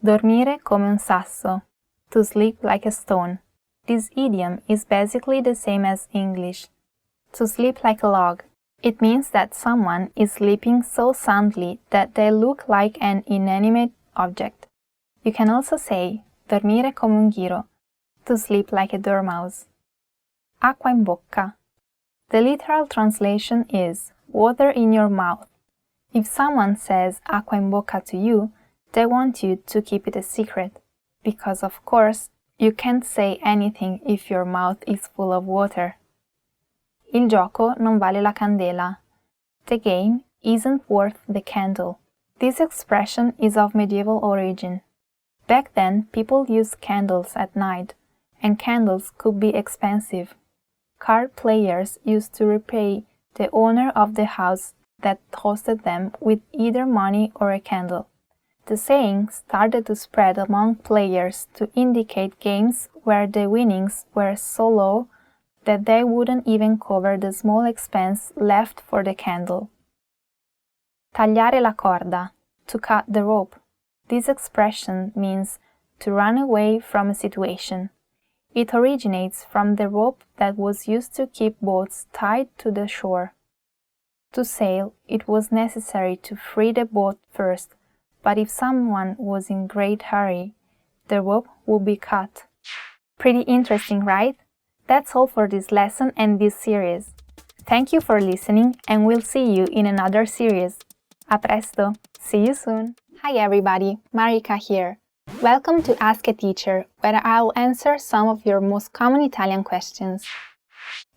Dormire come un sasso, to sleep like a stone. This idiom is basically the same as English, to sleep like a log. It means that someone is sleeping so soundly that they look like an inanimate object. You can also say dormire come un ghiro, to sleep like a dormouse. Acqua in bocca. The literal translation is water in your mouth. If someone says acqua in bocca to you, they want you to keep it a secret, because of course, you can't say anything if your mouth is full of water. Il gioco non vale la candela. The game isn't worth the candle. This expression is of medieval origin. Back then, people used candles at night, and candles could be expensive. Card players used to repay the owner of the house that hosted them with either money or a candle. The saying started to spread among players to indicate games where the winnings were so low that they wouldn't even cover the small expense left for the candle. Tagliare la corda. to cut the rope. This expression means to run away from a situation. It originates from the rope that was used to keep boats tied to the shore. To sail, it was necessary to free the boat first, but if someone was in great hurry, the rope would be cut. Pretty interesting, right? That's all for this lesson and this series. Thank you for listening, and we'll see you in another series. A presto! See you soon! Hi everybody, Marika here. Welcome to Ask a Teacher, where I'll answer some of your most common Italian questions.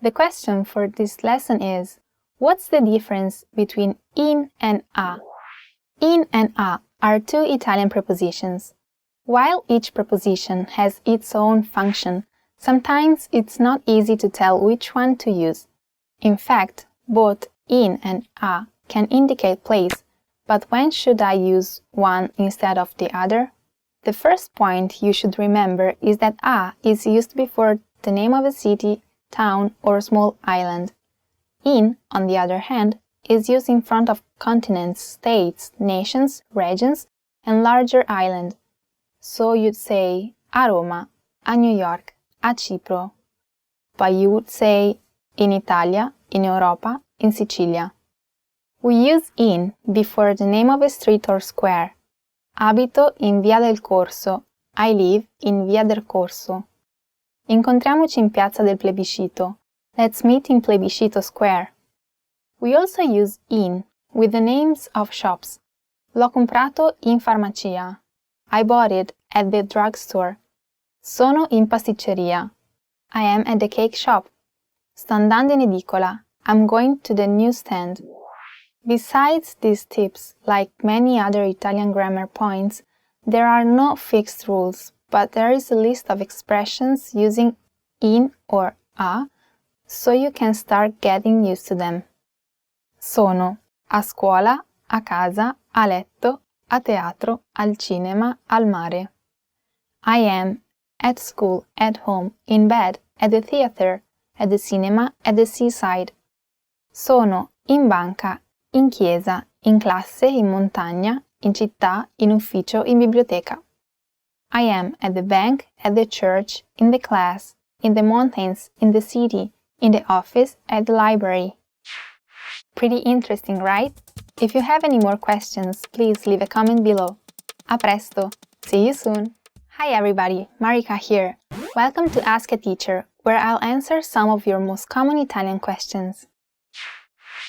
The question for this lesson is, what's the difference between in and a? In and a are two Italian prepositions. While each preposition has its own function, sometimes it's not easy to tell which one to use. In fact, both in and a can indicate place, but when should I use one instead of the other? The first point you should remember is that a is used before the name of a city, town, or small island. In, on the other hand, is used in front of continents, states, nations, regions, and larger islands. So you'd say a Roma, a New York, a Cipro. But you would say in Italia, in Europa, in Sicilia. We use in before the name of a street or square. Abito in Via del Corso. I live in Via del Corso. Incontriamoci in Piazza del Plebiscito. Let's meet in Plebiscito Square. We also use in with the names of shops. L'ho comprato in farmacia. I bought it at the drugstore. Sono in pasticceria. I am at the cake shop. Sto andando in edicola. I'm going to the newsstand. Besides these tips, like many other Italian grammar points, there are no fixed rules, but there is a list of expressions using in or a, so you can start getting used to them. Sono a scuola, a casa, a letto, a teatro, al cinema, al mare. I am at school, at home, in bed, at the theater, at the cinema, at the seaside. Sono in banca, in chiesa, in classe, in montagna, in città, in ufficio, in biblioteca. I am at the bank, at the church, in the class, in the mountains, in the city, in the office, at the library. Pretty interesting, right? If you have any more questions, please leave a comment below. A presto! See you soon! Hi everybody, Marika here. Welcome to Ask a Teacher, where I'll answer some of your most common Italian questions.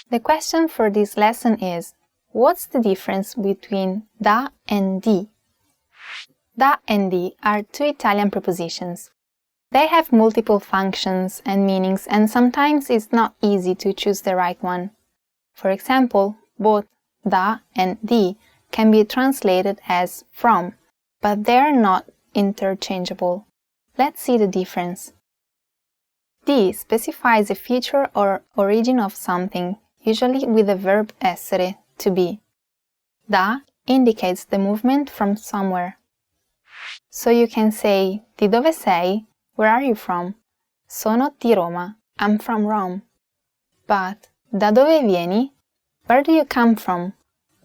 The question for this lesson is, what's the difference between da and di? Da and di are two Italian prepositions. They have multiple functions and meanings, and sometimes it's not easy to choose the right one. For example, both da and di can be translated as from, but they are not interchangeable. Let's see the difference. Di specifies a feature or origin of something, usually with the verb essere, to be. Da indicates the movement from somewhere. So you can say, di dove sei? Where are you from? Sono di Roma. I'm from Rome. But, da dove vieni? Where do you come from?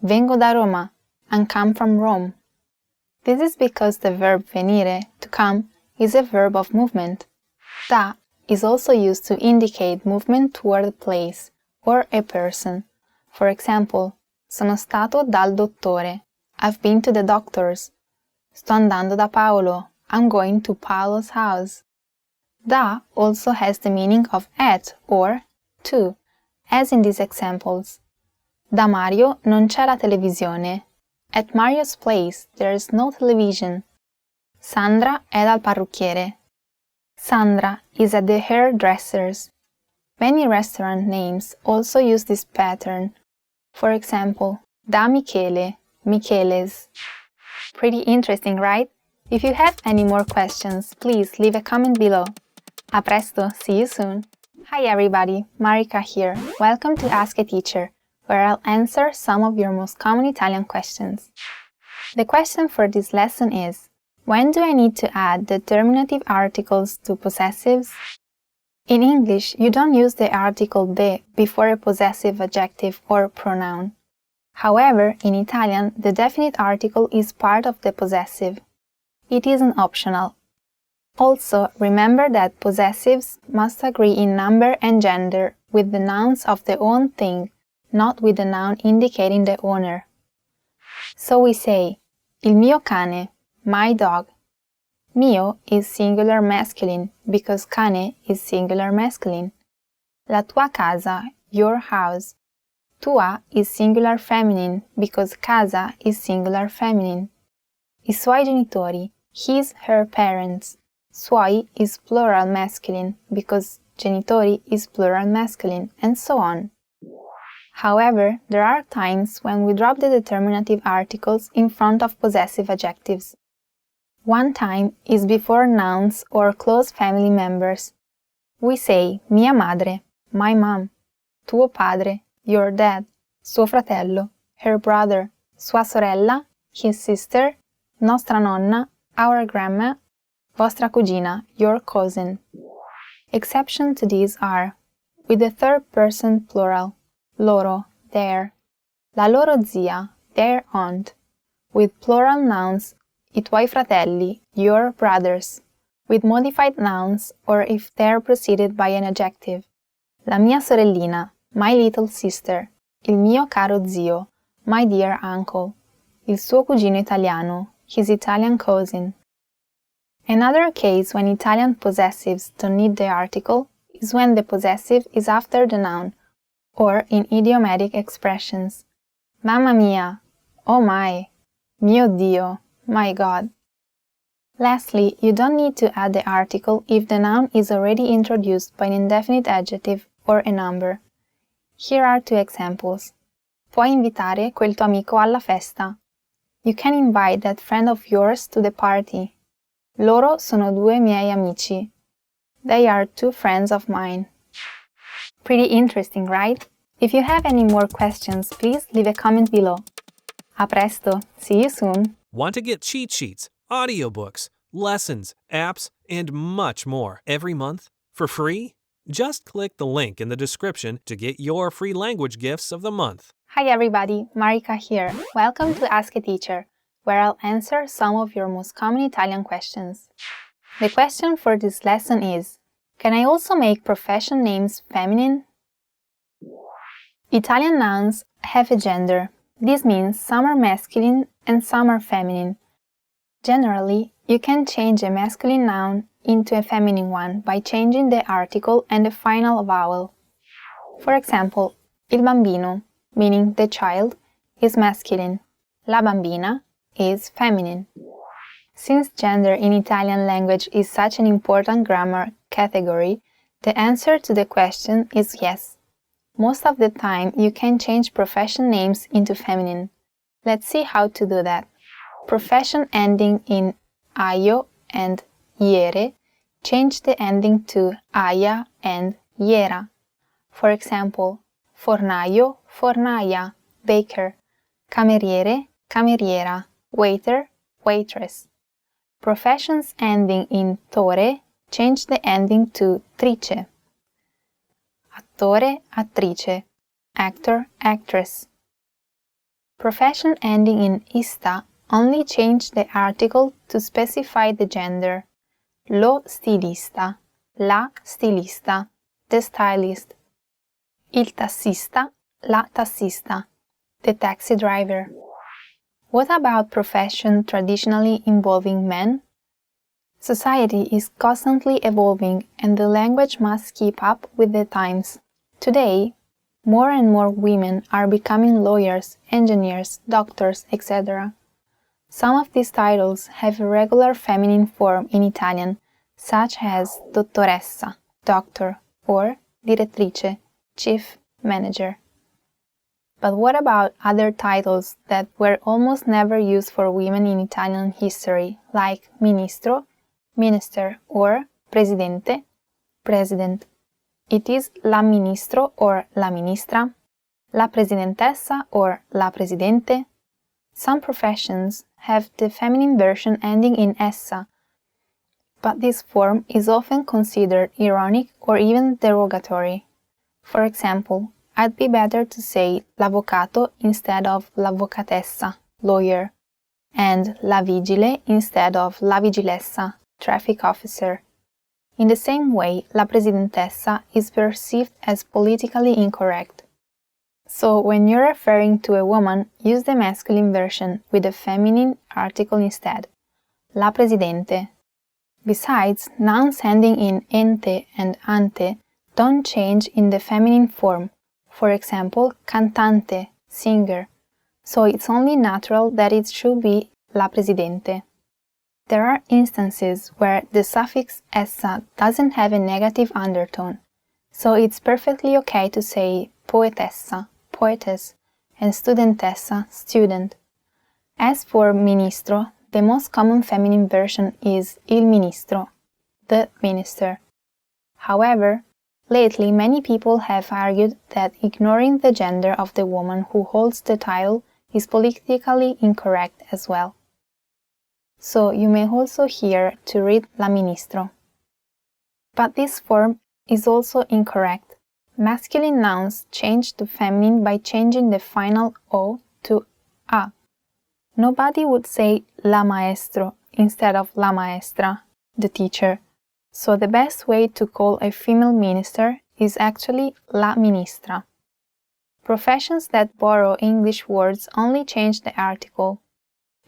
Vengo da Roma. I come from Rome. This is because the verb venire, to come, is a verb of movement. Da is also used to indicate movement toward a place or a person. For example, sono stato dal dottore. I've been to the doctor's. Sto andando da Paolo. I'm going to Paolo's house. Da also has the meaning of at or to, as in these examples. Da Mario non c'è la televisione. At Mario's place there is no television. Sandra è dal parrucchiere. Sandra is at the hairdresser's. Many restaurant names also use this pattern. For example, da Michele, Michele's. Pretty interesting, right? If you have any more questions, please leave a comment below. A presto, see you soon! Hi everybody, Marika here. Welcome to Ask a Teacher, where I'll answer some of your most common Italian questions. The question for this lesson is, when do I need to add the terminative articles to possessives? In English, you don't use the article de before a possessive adjective or pronoun. However, in Italian, the definite article is part of the possessive. It isn't optional. Also, remember that possessives must agree in number and gender with the nouns of the own thing, not with the noun indicating the owner. So we say, il mio cane, my dog. Mio is singular masculine because cane is singular masculine. La tua casa, your house. Tua is singular feminine because casa is singular feminine. I suoi genitori, his, her parents. Suoi is plural masculine because genitori is plural masculine, and so on. However, there are times when we drop the determinative articles in front of possessive adjectives. One time is before nouns or close family members. We say mia madre, my mom, tuo padre, your dad, suo fratello, her brother, sua sorella, his sister, nostra nonna, our grandma, vostra cugina, your cousin. Exceptions to these are with the third person plural, loro, their, la loro zia, their aunt, with plural nouns, I tuoi fratelli, your brothers, with modified nouns or if they're preceded by an adjective, la mia sorellina, my little sister, il mio caro zio, my dear uncle, il suo cugino italiano, his Italian cousin. Another case when Italian possessives don't need the article is when the possessive is after the noun, or in idiomatic expressions. Mamma mia, oh my, mio Dio, my God. Lastly, you don't need to add the article if the noun is already introduced by an indefinite adjective or a number. Here are two examples. Puoi invitare quel tuo amico alla festa. You can invite that friend of yours to the party. Loro sono due miei amici. They are two friends of mine. Pretty interesting, right? If you have any more questions, please leave a comment below. A presto! See you soon! Want to get cheat sheets, audiobooks, lessons, apps, and much more every month for free? Just click the link in the description to get your free language gifts of the month. Hi everybody, Marika here. Welcome to Ask a Teacher, where I'll answer some of your most common Italian questions. The question for this lesson is, can I also make profession names feminine? Italian nouns have a gender. This means some are masculine and some are feminine. Generally, you can change a masculine noun into a feminine one by changing the article and the final vowel. For example, il bambino, meaning the child, is masculine. La bambina is feminine. Since gender in Italian language is such an important grammar category, the answer to the question is yes. Most of the time, you can change profession names into feminine. Let's see how to do that. Profession ending in aio and iere, change the ending to aia and iera. For example, fornaio, fornaia, baker, cameriere, cameriera, waiter, waitress. Professions ending in tore, change the ending to trice. Attore, attrice, actor, actress. Profession ending in ista, only change the article to specify the gender. Lo stilista, la stilista, the stylist. Il tassista, la tassista, the taxi driver. What about profession traditionally involving men? Society is constantly evolving and the language must keep up with the times. Today, more and more women are becoming lawyers, engineers, doctors, etc. Some of these titles have a regular feminine form in Italian, such as dottoressa, doctor, or direttrice, chief manager. But what about other titles that were almost never used for women in Italian history, like ministro, minister, or presidente, president? It is la ministro or la ministra, la presidentessa or la presidente. Some professions have the feminine version ending in essa, but this form is often considered ironic or even derogatory. For example, I'd be better to say l'avvocato instead of l'avvocatessa, lawyer, and la vigile instead of la vigilessa, traffic officer. In the same way, la presidentessa is perceived as politically incorrect. So when you're referring to a woman, use the masculine version with a feminine article instead, la presidente. Besides, nouns ending in ente and ante don't change in the feminine form, for example, cantante, singer, so it's only natural that it should be la presidente. There are instances where the suffix essa doesn't have a negative undertone, so it's perfectly okay to say poetessa, poetess, and studentessa, student. As for ministro, the most common feminine version is il ministro, the minister. However, lately many people have argued that ignoring the gender of the woman who holds the title is politically incorrect as well. So you may also hear to read la ministro. But this form is also incorrect. Masculine nouns change to feminine by changing the final o to a. Nobody would say la maestro instead of la maestra, the teacher, so the best way to call a female minister is actually la ministra. Professions that borrow English words only change the article.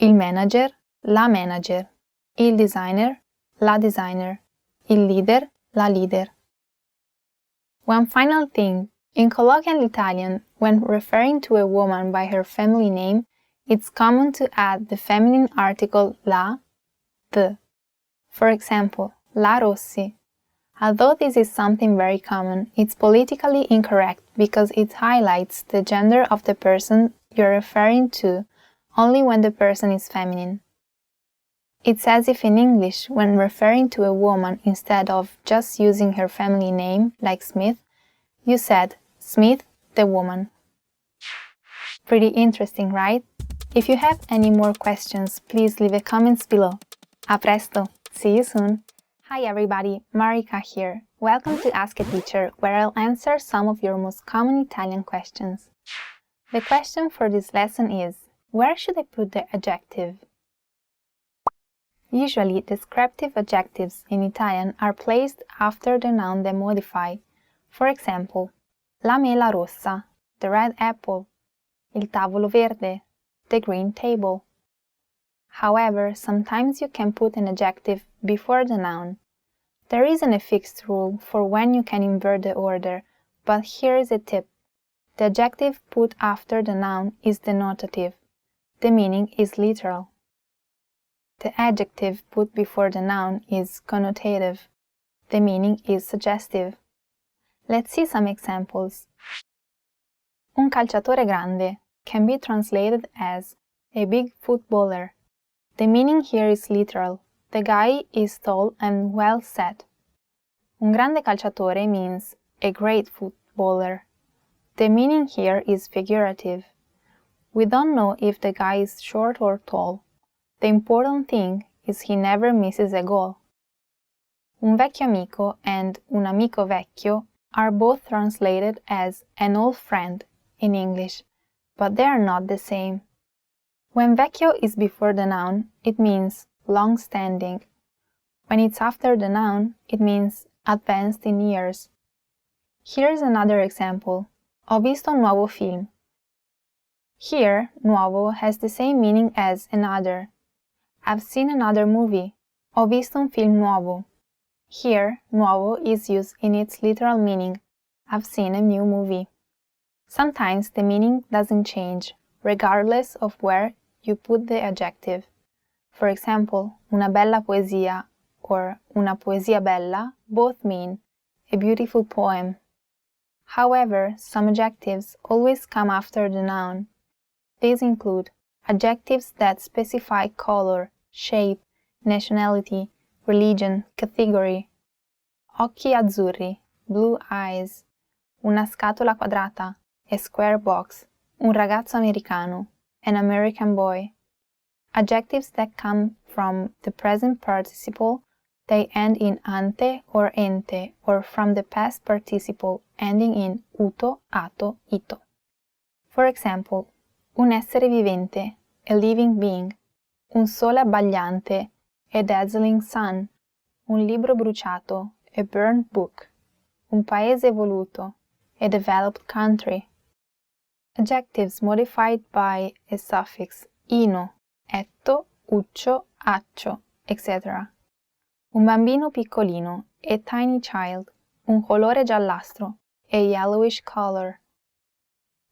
Il manager, la manager. Il designer, la designer. Il leader, la leader. One final thing, in colloquial Italian, when referring to a woman by her family name, it's common to add the feminine article la, the. For example, la Rossi. Although this is something very common, it's politically incorrect because it highlights the gender of the person you're referring to only when the person is feminine. It's as if in English, when referring to a woman instead of just using her family name, like Smith, you said Smith, the woman. Pretty interesting, right? If you have any more questions, please leave a comments below. A presto! See you soon! Hi everybody, Marika here. Welcome to Ask a Teacher, where I'll answer some of your most common Italian questions. The question for this lesson is, where should I put the adjective? Usually, descriptive adjectives in Italian are placed after the noun they modify. For example, la mela rossa, the red apple, il tavolo verde, the green table. However, sometimes you can put an adjective before the noun. There isn't a fixed rule for when you can invert the order, but here is a tip. The adjective put after the noun is denotative. The meaning is literal. The adjective put before the noun is connotative. The meaning is suggestive. Let's see some examples. Un calciatore grande can be translated as a big footballer. The meaning here is literal. The guy is tall and well set. Un grande calciatore means a great footballer. The meaning here is figurative. We don't know if the guy is short or tall. The important thing is he never misses a goal. Un vecchio amico and un amico vecchio are both translated as an old friend in English, but they are not the same. When vecchio is before the noun, it means long-standing. When it's after the noun, it means advanced in years. Here's another example. Ho visto un nuovo film. Here, nuovo has the same meaning as another. I've seen another movie. Ho visto un film nuovo. Here, nuovo is used in its literal meaning. I've seen a new movie. Sometimes the meaning doesn't change, regardless of where you put the adjective. For example, una bella poesia or una poesia bella both mean a beautiful poem. However, some adjectives always come after the noun. These include adjectives that specify color, shape, nationality, religion, category. Occhi azzurri, blue eyes. Una scatola quadrata, a square box. Un ragazzo americano, an American boy. Adjectives that come from the present participle They end in ante or ente, or from the past participle ending in uto, ato, ito. For example, un essere vivente, a living being, un sole abbagliante, a dazzling sun, un libro bruciato, a burned book, un paese evoluto, a developed country. Adjectives modified by a suffix ino, etto, uccio, accio, etc. Un bambino piccolino, a tiny child, un colore giallastro, a yellowish color.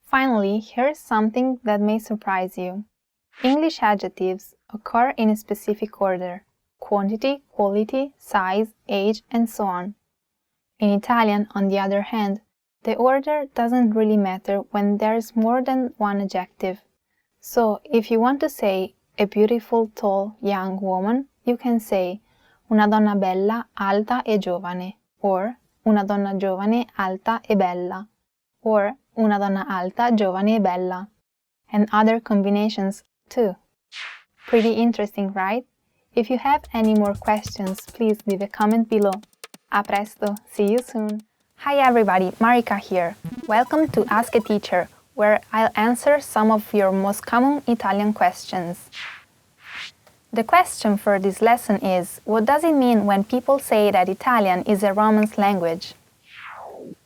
Finally, here's something that may surprise you. English adjectives occur in a specific order: quantity, quality, size, age, and so on. In Italian, on the other hand, the order doesn't really matter when there's more than one adjective. So, if you want to say a beautiful, tall, young woman, you can say una donna bella, alta e giovane, or una donna giovane, alta e bella, or una donna alta, giovane e bella, and other combinations too. Pretty interesting, right? If you have any more questions, please leave a comment below. A presto, see you soon! Hi everybody, Marika here. Welcome to Ask a Teacher, where I'll answer some of your most common Italian questions. The question for this lesson is, what does it mean when people say that Italian is a Romance language?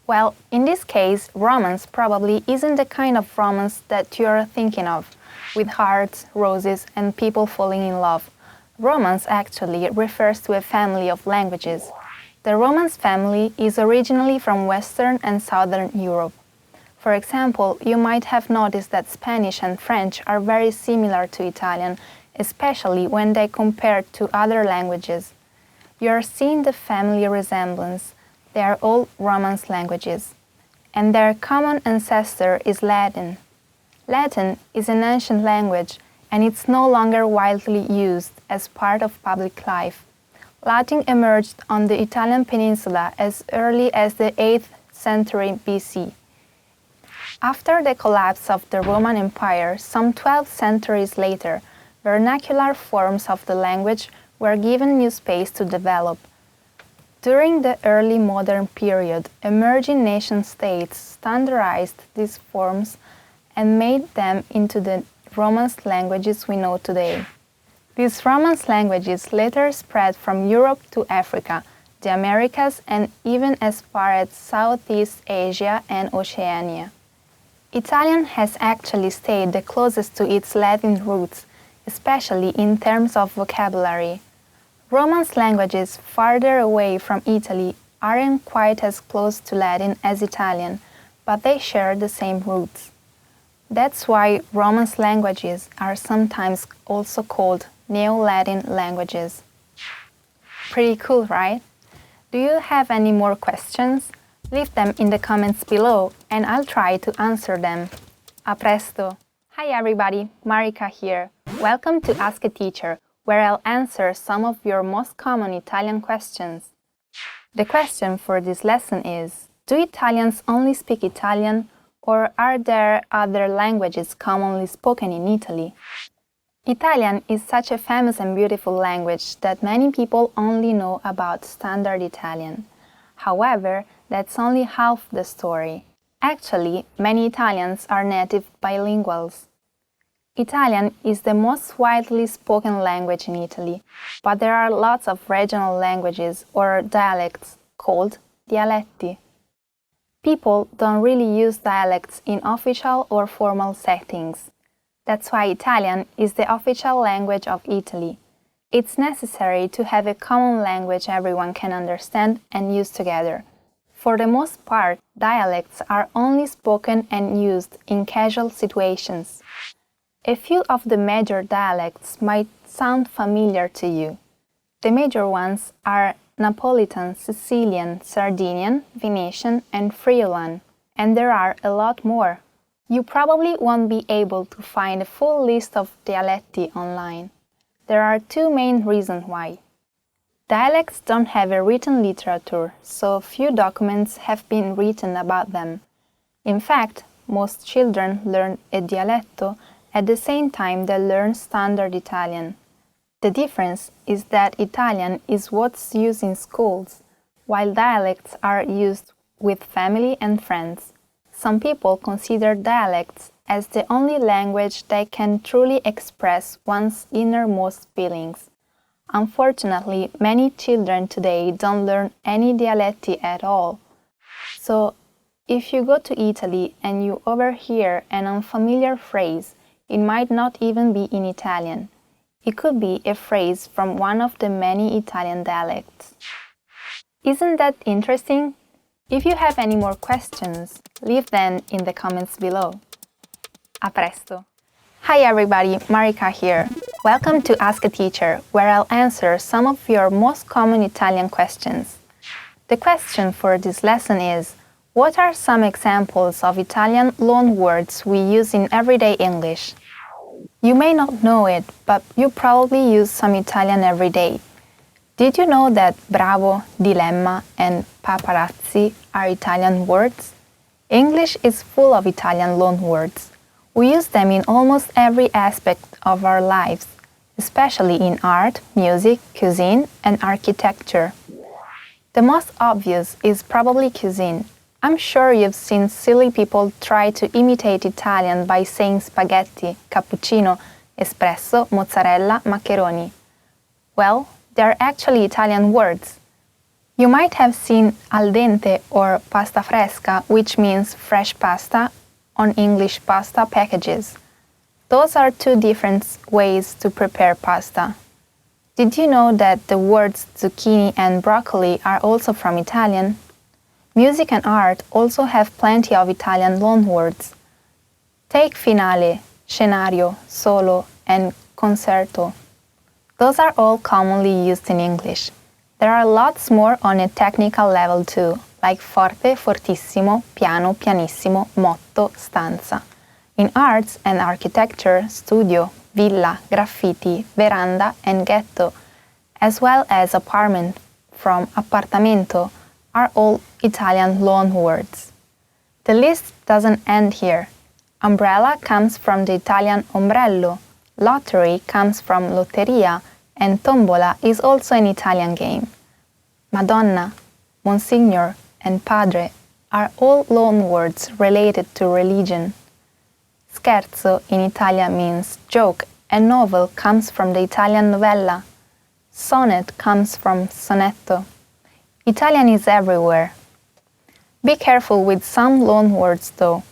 Well, in this case, Romance probably isn't the kind of romance that you're thinking of, with hearts, roses, and people falling in love. Romance actually refers to a family of languages. The Romance family is originally from Western and Southern Europe. For example, you might have noticed that Spanish and French are very similar to Italian, especially when they compare to other languages. You are seeing the family resemblance. They are all Romance languages. And their common ancestor is Latin. Latin is an ancient language, and it's no longer widely used as part of public life. Latin emerged on the Italian peninsula as early as the 8th century BC. After the collapse of the Roman Empire, some 12 centuries later, vernacular forms of the language were given new space to develop. During the early modern period, emerging nation-states standardized these forms and made them into the Romance languages we know today. These Romance languages later spread from Europe to Africa, the Americas, and even as far as Southeast Asia and Oceania. Italian has actually stayed the closest to its Latin roots, especially in terms of vocabulary. Romance languages farther away from Italy aren't quite as close to Latin as Italian, but they share the same roots. That's why Romance languages are sometimes also called Neo-Latin languages. Pretty cool, right? Do you have any more questions? Leave them in the comments below and I'll try to answer them. A presto! Hi everybody, Marika here. Welcome to Ask a Teacher, where I'll answer some of your most common Italian questions. The question for this lesson is, do Italians only speak Italian, or are there other languages commonly spoken in Italy? Italian is such a famous and beautiful language that many people only know about Standard Italian. However, that's only half the story. Actually, many Italians are native bilinguals. Italian is the most widely spoken language in Italy, but there are lots of regional languages or dialects called dialetti. People don't really use dialects in official or formal settings. That's why Italian is the official language of Italy. It's necessary to have a common language everyone can understand and use together. For the most part, dialects are only spoken and used in casual situations. A few of the major dialects might sound familiar to you. The major ones are Napolitan, Sicilian, Sardinian, Venetian, and Friulan, and there are a lot more. You probably won't be able to find a full list of dialetti online. There are two main reasons why. Dialects don't have a written literature, so few documents have been written about them. In fact, most children learn a dialetto at the same time they learn Standard Italian. The difference is that Italian is what's used in schools, while dialects are used with family and friends. Some people consider dialects as the only language that can truly express one's innermost feelings. Unfortunately, many children today don't learn any dialetti at all. So, if you go to Italy and you overhear an unfamiliar phrase, it might not even be in Italian. It could be a phrase from one of the many Italian dialects. Isn't that interesting? If you have any more questions, leave them in the comments below. A presto! Hi everybody, Marika here. Welcome to Ask a Teacher, where I'll answer some of your most common Italian questions. The question for this lesson is, what are some examples of Italian loanwords we use in everyday English? You may not know it, but you probably use some Italian every day. Did you know that bravo, dilemma, and paparazzi are Italian words? English is full of Italian loanwords. We use them in almost every aspect of our lives, especially in art, music, cuisine, and architecture. The most obvious is probably cuisine. I'm sure you've seen silly people try to imitate Italian by saying spaghetti, cappuccino, espresso, mozzarella, maccheroni. Well, they're actually Italian words. You might have seen al dente or pasta fresca, which means fresh pasta, on English pasta packages. Those are two different ways to prepare pasta. Did you know that the words zucchini and broccoli are also from Italian? Music and art also have plenty of Italian loanwords. Take finale, scenario, solo, and concerto. Those are all commonly used in English. There are lots more on a technical level too, like forte, fortissimo, piano, pianissimo, motto, stanza. In arts and architecture, studio, villa, graffiti, veranda, and ghetto, as well as apartment from appartamento, are all Italian loanwords. The list doesn't end here. Umbrella comes from the Italian ombrello, lottery comes from lotteria, and tombola is also an Italian game. Madonna, Monsignor, and Padre are all loanwords related to religion. Scherzo in Italian means joke, and novel comes from the Italian novella. Sonnet comes from sonetto. Italian is everywhere. Be careful with some loanwords though.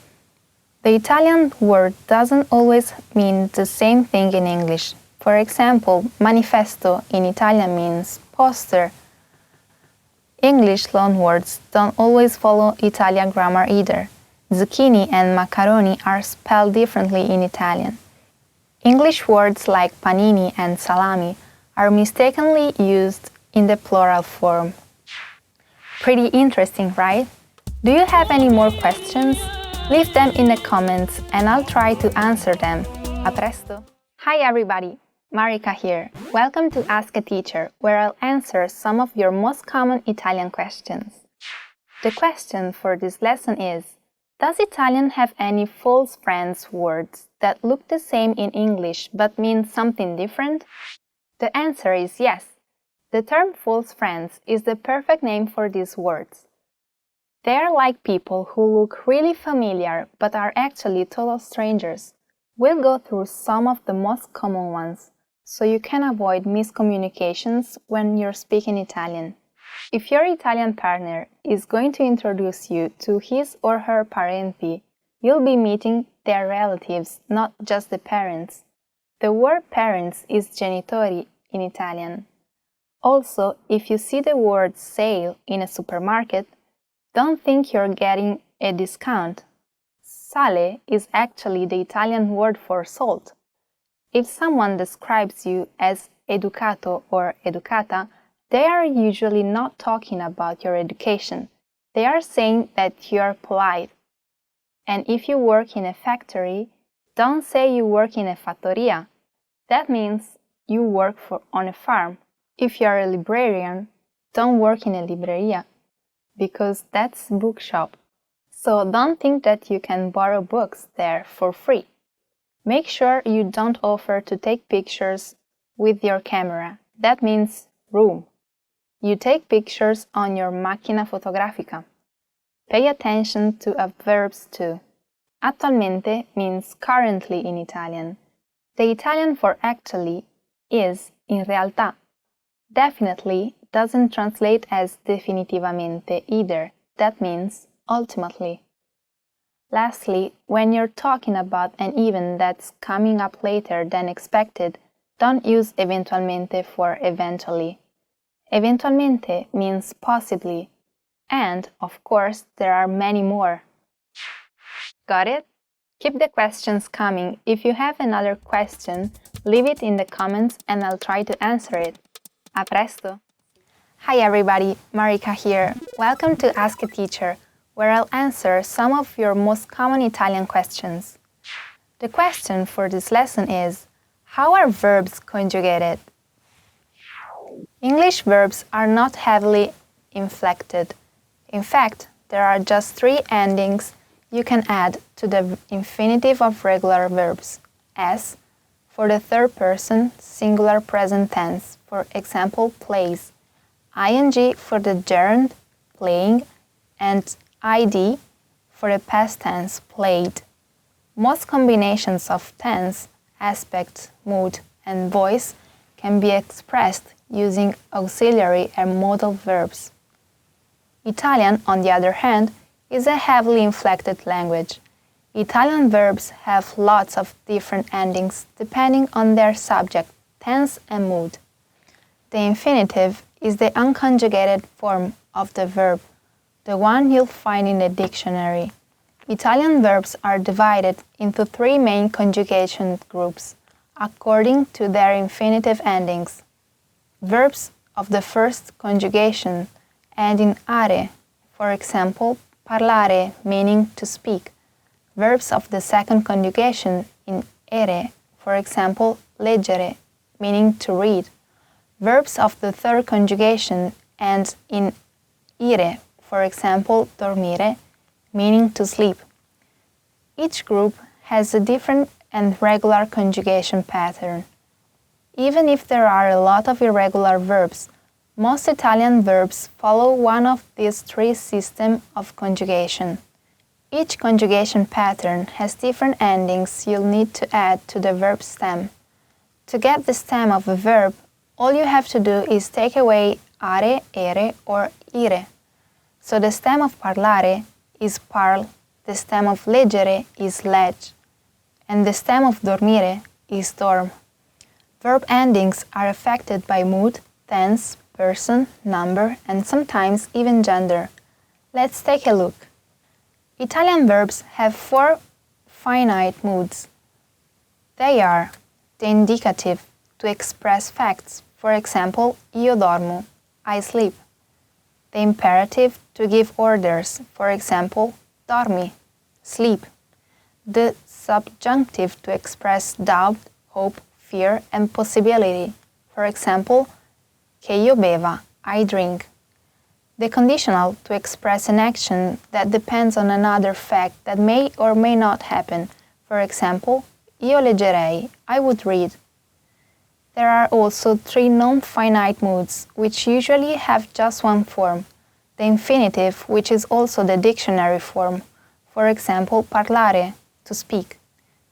The Italian word doesn't always mean the same thing in English. For example, manifesto in Italian means poster. English loanwords don't always follow Italian grammar either. Zucchini and macaroni are spelled differently in Italian. English words like panini and salami are mistakenly used in the plural form. Pretty interesting, right? Do you have any more questions? Leave them in the comments and I'll try to answer them. A presto! Hi everybody! Marika here. Welcome to Ask a Teacher, where I'll answer some of your most common Italian questions. The question for this lesson is, does Italian have any false friends words that look the same in English but mean something different? The answer is yes. The term false friends is the perfect name for these words. They are like people who look really familiar but are actually total strangers. We'll go through some of the most common ones, so you can avoid miscommunications when you're speaking Italian. If your Italian partner is going to introduce you to his or her parenti, you'll be meeting their relatives, not just the parents. The word parents is genitori in Italian. Also, if you see the word sale in a supermarket, don't think you're getting a discount. Sale is actually the Italian word for salt. If someone describes you as educato or educata, they are usually not talking about your education. They are saying that you are polite. And if you work in a factory, don't say you work in a fattoria. That means you work on a farm. If you are a librarian, don't work in a libreria, because that's bookshop. So don't think that you can borrow books there for free. Make sure you don't offer to take pictures with your camera. That means room. You take pictures on your macchina fotografica. Pay attention to verbs too. Attualmente means currently in Italian. The Italian for actually is in realtà. Definitely doesn't translate as definitivamente either. That means ultimately. Lastly, when you're talking about an event that's coming up later than expected, don't use eventualmente for eventually. Eventualmente means possibly, and, of course, there are many more. Got it? Keep the questions coming. If you have another question, leave it in the comments and I'll try to answer it. A presto! Hi everybody, Marika here. Welcome to Ask a Teacher, where I'll answer some of your most common Italian questions. The question for this lesson is, how are verbs conjugated? English verbs are not heavily inflected. In fact, there are just 3 endings you can add to the infinitive of regular verbs. S for the third person singular present tense, for example, plays. Ing for the gerund, playing, and id for the past tense, played. Most combinations of tense, aspect, mood, and voice can be expressed using auxiliary and modal verbs. Italian, on the other hand, is a heavily inflected language. Italian verbs have lots of different endings depending on their subject, tense, and mood. The infinitive is the unconjugated form of the verb, the one you'll find in the dictionary. Italian verbs are divided into 3 main conjugation groups, according to their infinitive endings. Verbs of the first conjugation end in are, for example, parlare, meaning to speak. Verbs of the second conjugation in ere, for example, leggere, meaning to read. Verbs of the third conjugation end in ire, for example, dormire, meaning to sleep. Each group has a different and regular conjugation pattern. Even if there are a lot of irregular verbs, most Italian verbs follow one of these 3 systems of conjugation. Each conjugation pattern has different endings you'll need to add to the verb stem. To get the stem of a verb, all you have to do is take away are, ere, or ire. So the stem of parlare is parl, the stem of leggere is legge, and the stem of dormire is dorm. Verb endings are affected by mood, tense, person, number, and sometimes even gender. Let's take a look. Italian verbs have 4 finite moods. They are the indicative, to express facts, for example, io dormo, I sleep. The imperative, to give orders, for example, dormi, sleep. The subjunctive, to express doubt, hope, fear, and possibility, for example, che io beva, I drink. The conditional, to express an action that depends on another fact that may or may not happen, for example, io leggerei, I would read. There are also 3 non-finite moods, which usually have just one form. The infinitive, which is also the dictionary form, for example, parlare, to speak.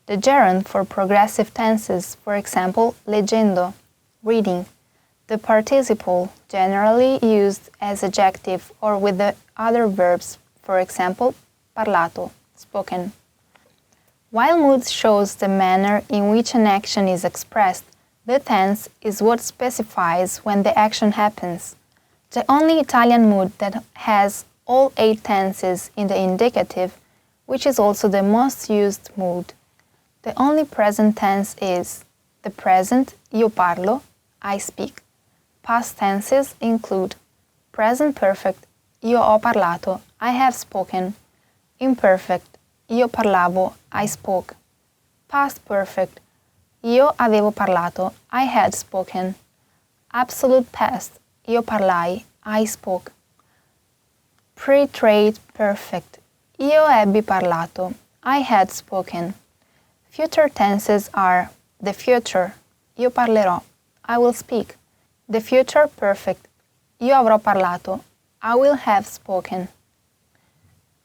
The gerund for progressive tenses, for example, leggendo, reading. The participle, generally used as adjective or with the other verbs, for example, parlato, spoken. While mood shows the manner in which an action is expressed, the tense is what specifies when the action happens. The only Italian mood that has all 8 tenses in the indicative, which is also the most used mood. The only present tense is the present, io parlo, I speak. Past tenses include present perfect, io ho parlato, I have spoken. Imperfect, io parlavo, I spoke. Past perfect, io avevo parlato, I had spoken. Absolute past, io parlai, I spoke. Pre-trade perfect, io ebbi parlato, I had spoken. Future tenses are the future, io parlerò, I will speak. The future perfect. Io avrò parlato. I will have spoken.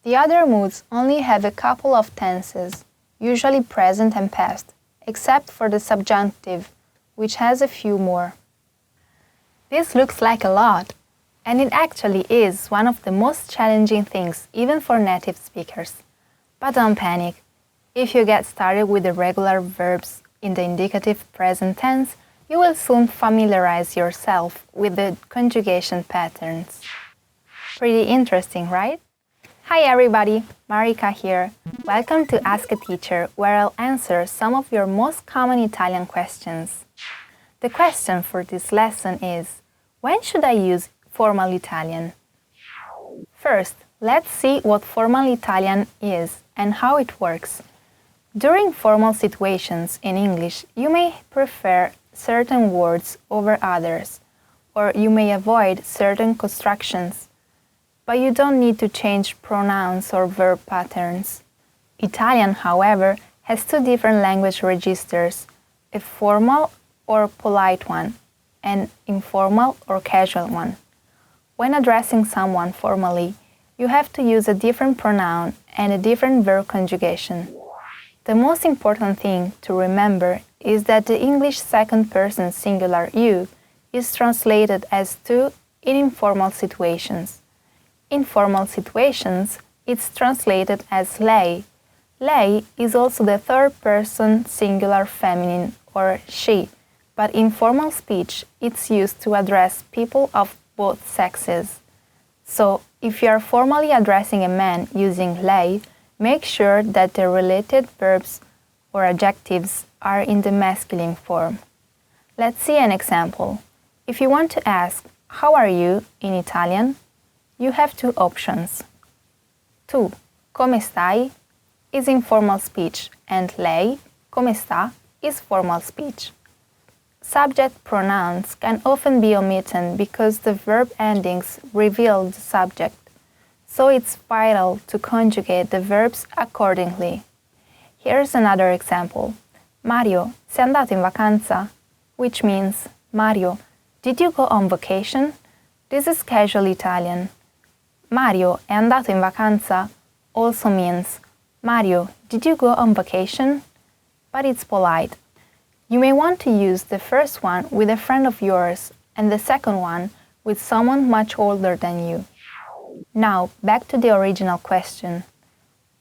The other moods only have a couple of tenses, usually present and past, except for the subjunctive, which has a few more. This looks like a lot, and it actually is one of the most challenging things even for native speakers. But don't panic. If you get started with the regular verbs in the indicative present tense, you will soon familiarize yourself with the conjugation patterns. Pretty interesting, right? Hi everybody, Marika here. Welcome to Ask a Teacher, where I'll answer some of your most common Italian questions. The question for this lesson is, when should I use formal Italian? First, let's see what formal Italian is and how it works. During formal situations in English, you may prefer certain words over others, or you may avoid certain constructions. But you don't need to change pronouns or verb patterns. Italian, however, has two different language registers, a formal or polite one, and informal or casual one. When addressing someone formally, you have to use a different pronoun and a different verb conjugation. The most important thing to remember is that the English second person singular you is translated as to in informal situations. In formal situations, it's translated as lei. Lei is also the third person singular feminine or she, but in formal speech it's used to address people of both sexes. So, if you are formally addressing a man using lei, make sure that the related verbs or adjectives are in the masculine form. Let's see an example. If you want to ask, "How are you?" in Italian, you have two options. Tu, come stai, is informal speech, and lei, come sta, is formal speech. Subject pronouns can often be omitted because the verb endings reveal the subject, so it's vital to conjugate the verbs accordingly. Here's another example. Mario, sei andato in vacanza? Which means, Mario, did you go on vacation? This is casual Italian. Mario è andato in vacanza also means, Mario, did you go on vacation? But it's polite. You may want to use the first one with a friend of yours and the second one with someone much older than you. Now, back to the original question.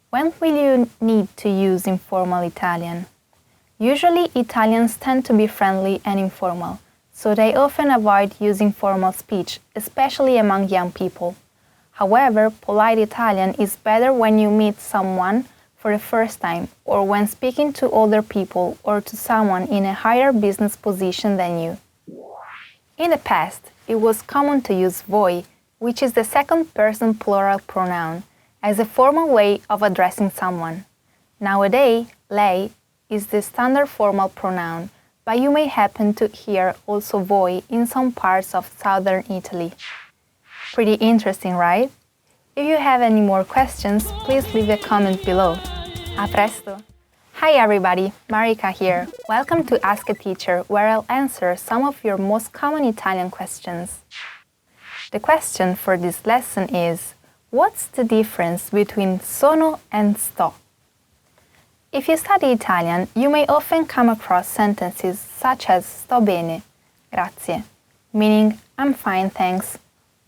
When will you need to use informal Italian? Usually, Italians tend to be friendly and informal, so they often avoid using formal speech, especially among young people. However, polite Italian is better when you meet someone for the first time or when speaking to older people or to someone in a higher business position than you. In the past, it was common to use voi, which is the second person plural pronoun, as a formal way of addressing someone. Nowadays, lei is the standard formal pronoun, but you may happen to hear also voi in some parts of southern Italy. Pretty interesting, right? If you have any more questions, please leave a comment below. A presto! Hi everybody, Marika here. Welcome to Ask a Teacher, where I'll answer some of your most common Italian questions. The question for this lesson is, what's the difference between sono and sto? If you study Italian, you may often come across sentences such as sto bene, grazie, meaning I'm fine, thanks,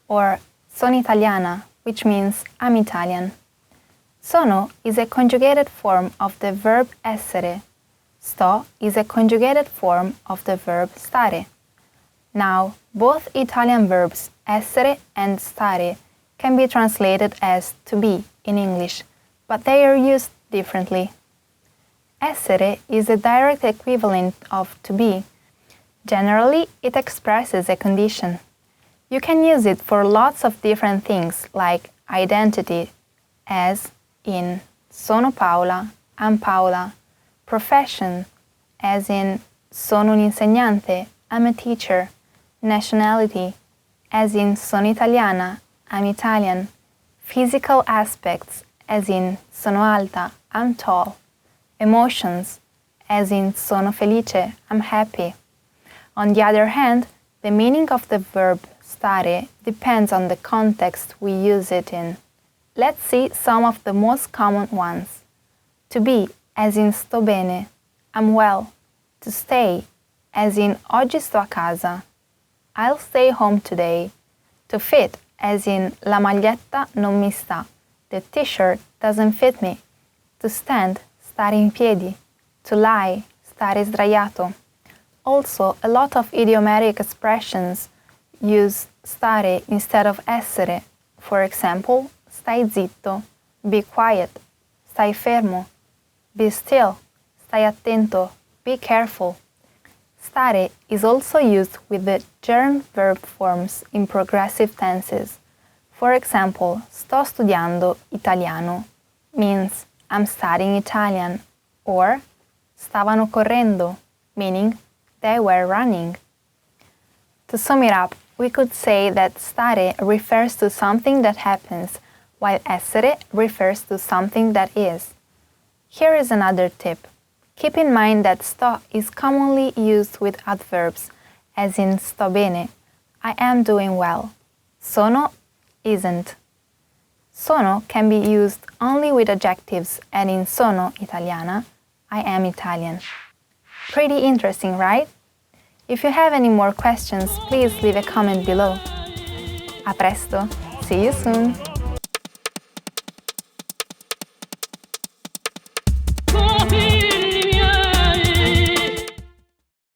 or sono italiana, which means I'm Italian. Sono is a conjugated form of the verb essere. Sto is a conjugated form of the verb stare. Now, both Italian verbs essere and stare can be translated as to be in English, but they are used differently. Essere is a direct equivalent of to be. Generally, it expresses a condition. You can use it for lots of different things like identity, as in sono Paola, I'm Paola, profession, as in sono un insegnante, I'm a teacher, nationality, as in sono italiana, I'm Italian, physical aspects, as in sono alta, I'm tall, emotions, as in sono felice, I'm happy. On the other hand, the meaning of the verb stare depends on the context we use it in. Let's see some of the most common ones. To be, as in sto bene, I'm well. To stay, as in oggi sto a casa, I'll stay home today. To fit, as in la maglietta non mi sta, the t-shirt doesn't fit me. To stand, stare in piedi. To lie, stare sdraiato. Also, a lot of idiomatic expressions use stare instead of essere. For example, stai zitto, be quiet, stai fermo, be still, stai attento, be careful. Stare is also used with the gerund verb forms in progressive tenses. For example, sto studiando italiano means I'm studying Italian, or stavano correndo, meaning they were running. To sum it up, we could say that stare refers to something that happens, while essere refers to something that is. Here is another tip. Keep in mind that sto is commonly used with adverbs, as in sto bene, I am doing well. Sono isn't. Sono can be used only with adjectives, and in sono italiana, I am Italian. Pretty interesting, right? If you have any more questions, please leave a comment below. A presto! See you soon!